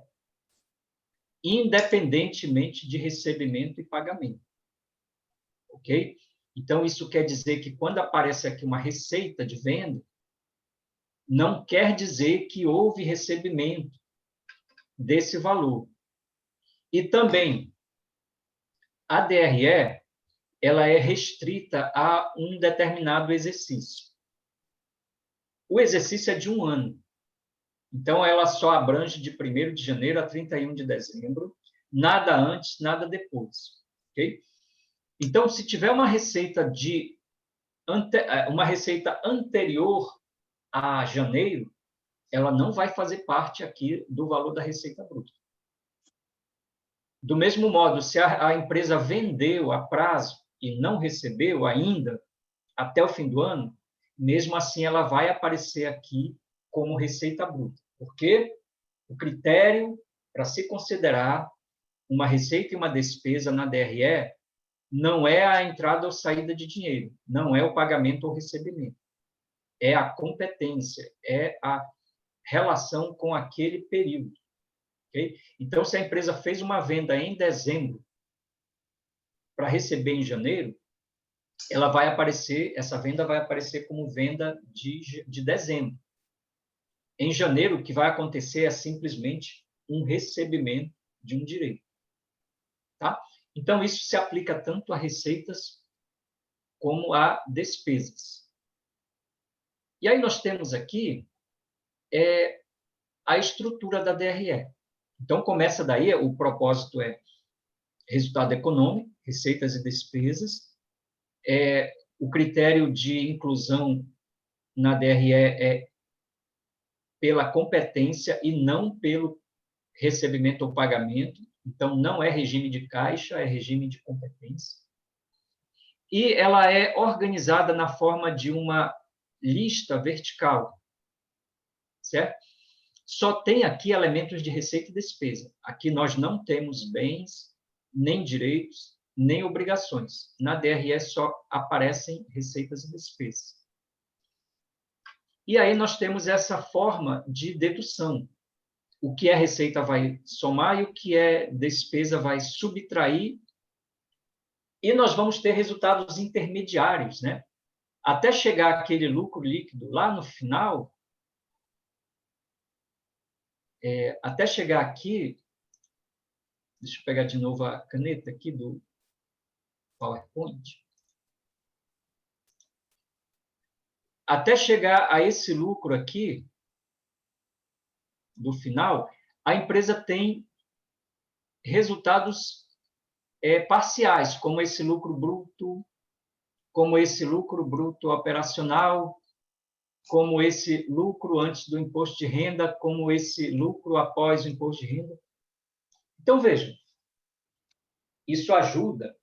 independentemente de recebimento e pagamento. Ok? Então, isso quer dizer que quando aparece aqui uma receita de venda, não quer dizer que houve recebimento desse valor. E também, a DRE, ela é restrita a um determinado exercício. O exercício é de 1 ano. Então, ela só abrange de 1º de janeiro a 31 de dezembro, nada antes, nada depois. Ok? Então, se tiver uma receita anterior a janeiro, ela não vai fazer parte aqui do valor da receita bruta. Do mesmo modo, se a empresa vendeu a prazo e não recebeu ainda até o fim do ano, mesmo assim ela vai aparecer aqui como receita bruta. Porque o critério para se considerar uma receita e uma despesa na DRE não é a entrada ou saída de dinheiro, não é o pagamento ou recebimento. É a competência, é a relação com aquele período. Okay? Então, se a empresa fez uma venda em dezembro para receber em janeiro, essa venda vai aparecer como venda de dezembro. Em janeiro, o que vai acontecer é simplesmente um recebimento de um direito. Tá? Então, isso se aplica tanto a receitas como a despesas. E aí nós temos aqui a estrutura da DRE. Então, começa daí, o propósito é resultado econômico, receitas e despesas. O critério de inclusão na DRE é pela competência e não pelo recebimento ou pagamento. Então, não é regime de caixa, é regime de competência. e ela é organizada na forma de uma lista vertical, certo? Só tem aqui elementos de receita e despesa. Aqui nós não temos bens, nem direitos, nem obrigações. Na DRE só aparecem receitas e despesas. E aí nós temos essa forma de dedução. O que é receita vai somar e o que é despesa vai subtrair. E nós vamos ter resultados intermediários, né? Até chegar aquele lucro líquido lá no final, até chegar aqui, deixa eu pegar de novo a caneta aqui do PowerPoint. Até chegar a esse lucro aqui, do final, a empresa tem resultados parciais, como esse lucro bruto, como esse lucro bruto operacional, como esse lucro antes do imposto de renda, como esse lucro após o imposto de renda. Então, vejam, isso ajuda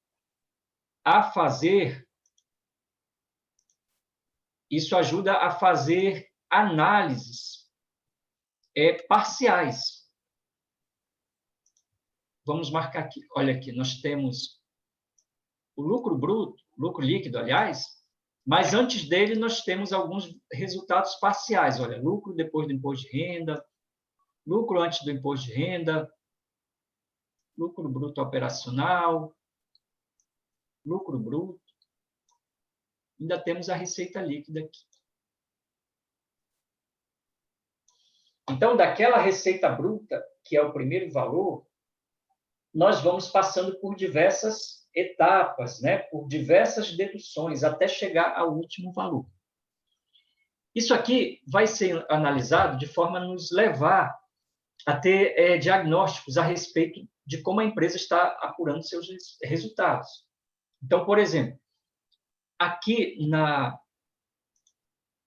a fazer análises parciais. Vamos marcar aqui. Olha aqui, nós temos o lucro bruto, lucro líquido, aliás, mas antes dele nós temos alguns resultados parciais. Olha, lucro depois do imposto de renda, lucro antes do imposto de renda, lucro bruto operacional, lucro bruto. Ainda temos a receita líquida aqui. Então, daquela receita bruta, que é o primeiro valor, nós vamos passando por diversas etapas, né? Por diversas deduções, até chegar ao último valor. Isso aqui vai ser analisado de forma a nos levar a ter diagnósticos a respeito de como a empresa está apurando seus resultados. Então, por exemplo, aqui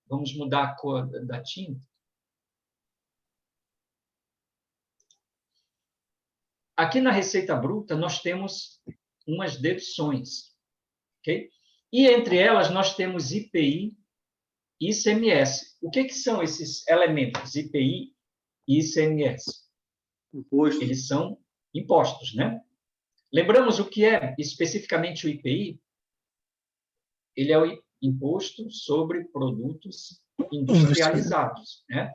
vamos mudar a cor da tinta. Aqui na receita bruta, nós temos umas deduções, ok? E entre elas, nós temos IPI e ICMS. O que são esses elementos, IPI e ICMS? Imposto. Eles são impostos, né? Lembramos o que é especificamente o IPI? Ele é o Imposto sobre Produtos Industrializados, né?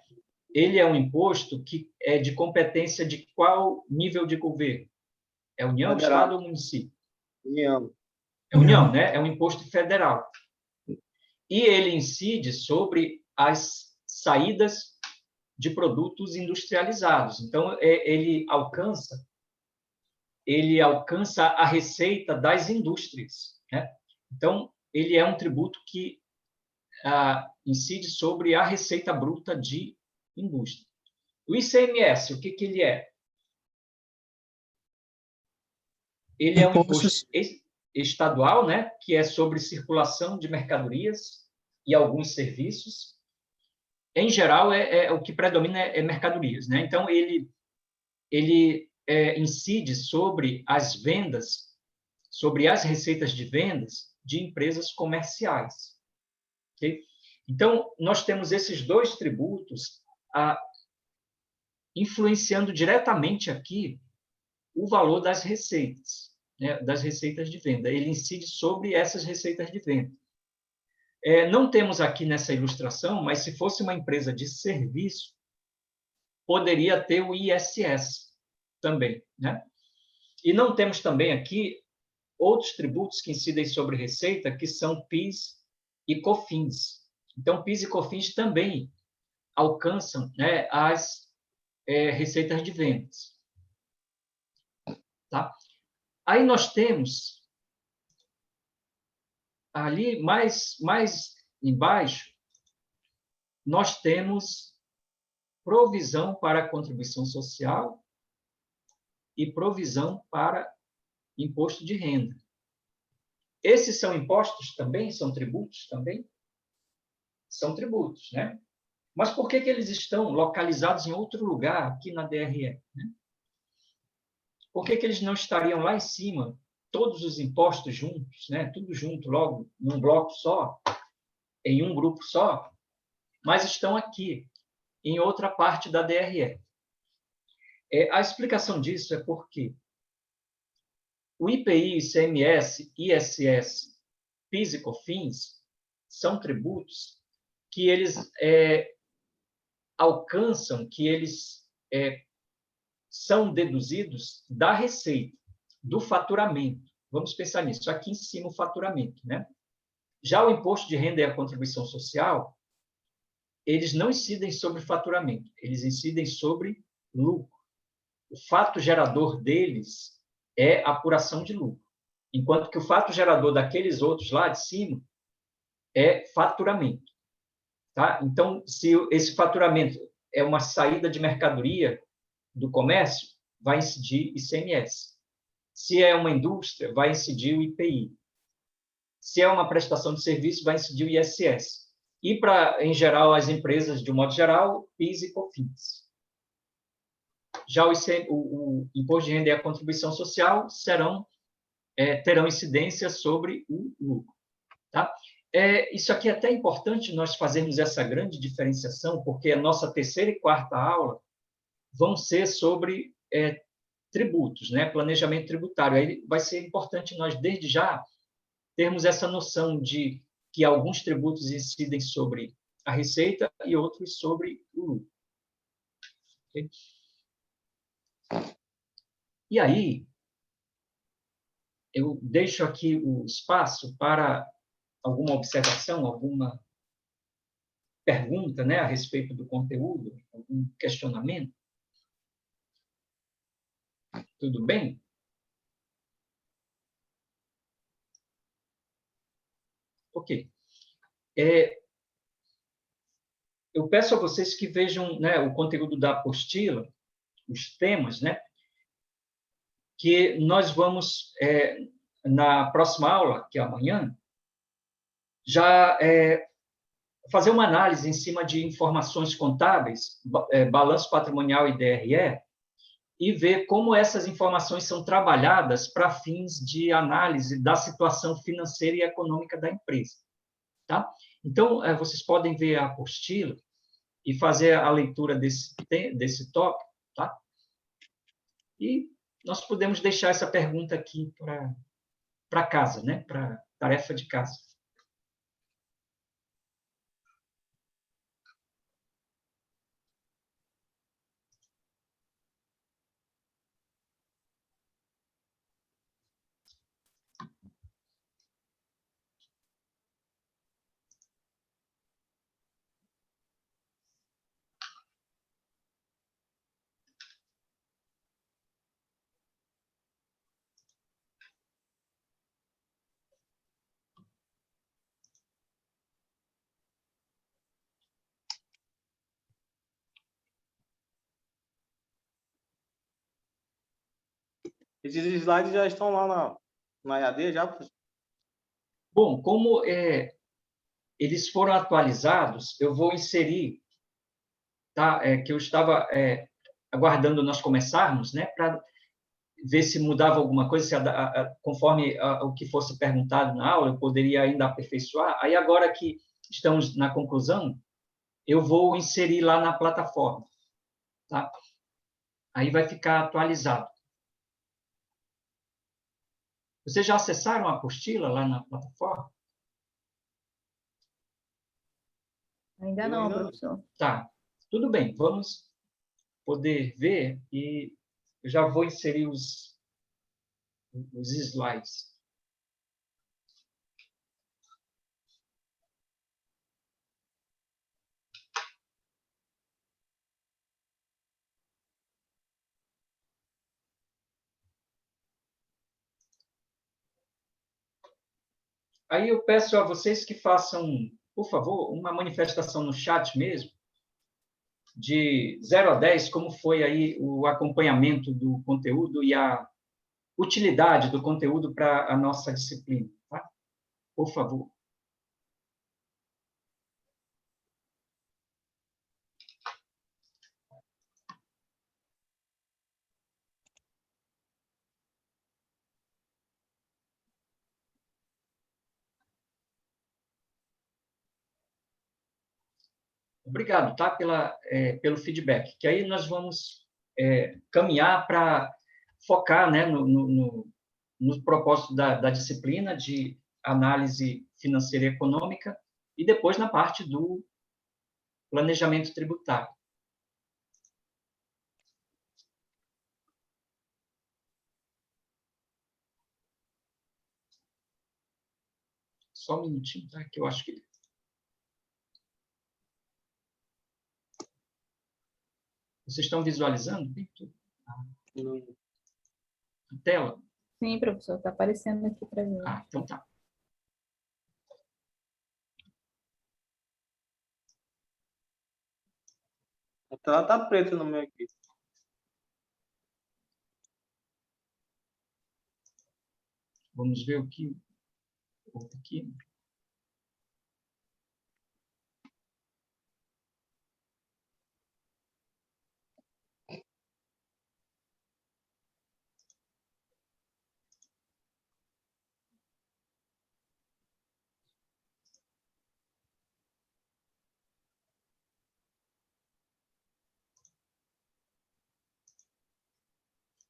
Ele é um imposto que é de competência de qual nível de governo? É União, Federal. Estado ou município? União. É União, né? É um imposto federal. E ele incide sobre as saídas de produtos industrializados. Então, ele alcança a receita das indústrias, né? Então, ele é um tributo que incide sobre a receita bruta de indústria. O ICMS, o que ele é? Ele é um imposto estadual, né, que é sobre circulação de mercadorias e alguns serviços. Em geral, o que predomina é mercadorias, né? Então, ele incide sobre as vendas, sobre as receitas de vendas de empresas comerciais. Okay? Então, nós temos esses dois tributos influenciando diretamente aqui o valor das receitas, né, das receitas de venda. Ele incide sobre essas receitas de venda. Não temos aqui nessa ilustração, mas se fosse uma empresa de serviço, poderia ter o ISS também, né? E não temos também aqui outros tributos que incidem sobre receita, que são PIS e COFINS. Então, PIS e COFINS também alcançam, né, as receitas de vendas. Tá? Aí nós temos, ali mais embaixo, nós temos provisão para contribuição social e provisão para imposto de renda. Esses são impostos também? São tributos também? São tributos, né? Mas por que eles estão localizados em outro lugar aqui na DRE? Né? Por que eles não estariam lá em cima, todos os impostos juntos, né? Tudo junto, logo, num bloco só, em um grupo só, mas estão aqui, em outra parte da DRE. A explicação disso é porque o IPI, ICMS, ISS, PIS e COFINS são tributos que eles alcançam, que eles são deduzidos da receita, do faturamento. Vamos pensar nisso. Aqui em cima o faturamento, né? Já o imposto de renda e a contribuição social, eles não incidem sobre faturamento, eles incidem sobre lucro. O fato gerador deles é a apuração de lucro, enquanto que o fato gerador daqueles outros lá de cima é faturamento. Tá? Então, se esse faturamento é uma saída de mercadoria do comércio, vai incidir ICMS. Se é uma indústria, vai incidir o IPI. Se é uma prestação de serviço, vai incidir o ISS. E, em geral, as empresas, de um modo geral, PIS e COFINS. Já o imposto de renda e a contribuição social terão incidência sobre o lucro. Tá? Isso aqui é até importante nós fazermos essa grande diferenciação, porque a nossa terceira e quarta aula vão ser sobre tributos, né? Planejamento tributário. Aí vai ser importante nós, desde já, termos essa noção de que alguns tributos incidem sobre a receita e outros sobre o lucro. Okay? E aí, eu deixo aqui o espaço para alguma observação, alguma pergunta, né, a respeito do conteúdo, algum questionamento. Tudo bem? Ok. Eu peço a vocês que vejam, né, o conteúdo da apostila, os temas, né, que nós vamos, na próxima aula, que é amanhã, já fazer uma análise em cima de informações contábeis, balanço patrimonial e DRE, e ver como essas informações são trabalhadas para fins de análise da situação financeira e econômica da empresa. Tá? Então, vocês podem ver a apostila e fazer a leitura desse tópico, tá? E nós podemos deixar essa pergunta aqui para casa, né? Para tarefa de casa. Esses slides já estão lá na EAD, já, professor? Bom, como eles foram atualizados, eu vou inserir, tá? Que eu estava aguardando nós começarmos, né? Para ver se mudava alguma coisa, conforme o que fosse perguntado na aula, eu poderia ainda aperfeiçoar. Aí, agora que estamos na conclusão, eu vou inserir lá na plataforma. Tá? Aí vai ficar atualizado. Vocês já acessaram a apostila lá na plataforma? Ainda não, professor. Tá, tudo bem. Vamos poder ver e eu já vou inserir os slides. Aí eu peço a vocês que façam, por favor, uma manifestação no chat mesmo, de 0 a 10, como foi aí o acompanhamento do conteúdo e a utilidade do conteúdo para a nossa disciplina. Tá? Por favor. Obrigado, tá, pelo feedback, que aí nós vamos caminhar para focar, né, no propósito da disciplina de análise financeira e econômica e depois na parte do planejamento tributário. Só um minutinho, tá? Que eu acho que... Vocês estão visualizando? A tela? Sim, professor, está aparecendo aqui para mim. Ah, então tá. A tela está preta no meu aqui. Vamos ver o que houve aqui.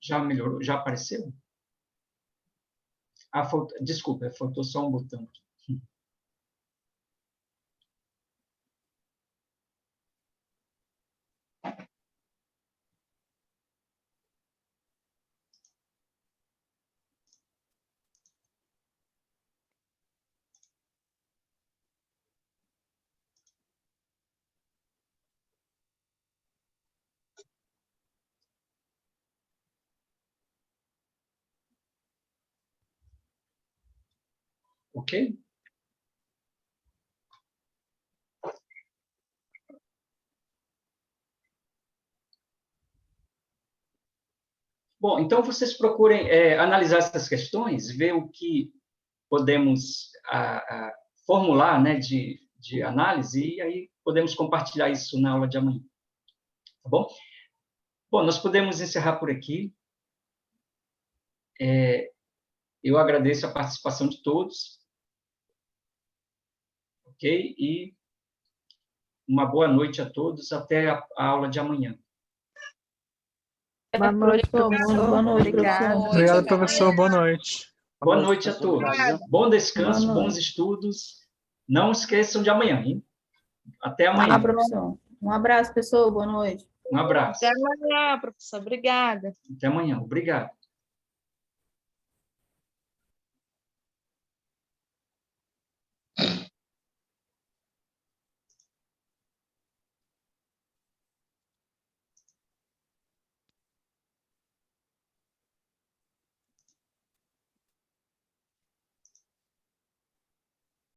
Já melhorou? Já apareceu? Ah, desculpa, faltou só um botão aqui. Ok? Bom, então vocês procurem analisar essas questões, ver o que podemos formular, né, de análise, e aí podemos compartilhar isso na aula de amanhã. Tá bom? Bom, nós podemos encerrar por aqui. Eu agradeço a participação de todos. Ok? E uma boa noite a todos. Até a aula de amanhã. Boa noite, professor. Boa noite, Obrigada. professor. Obrigado, professor. Boa noite. Boa noite a todos. Bom descanso, Boa noite. bons estudos. Não esqueçam de amanhã, hein? Até amanhã. Ah, professor. Um abraço, pessoal. Boa noite. Um abraço. Até amanhã, professor. Obrigada. Até amanhã. Obrigado.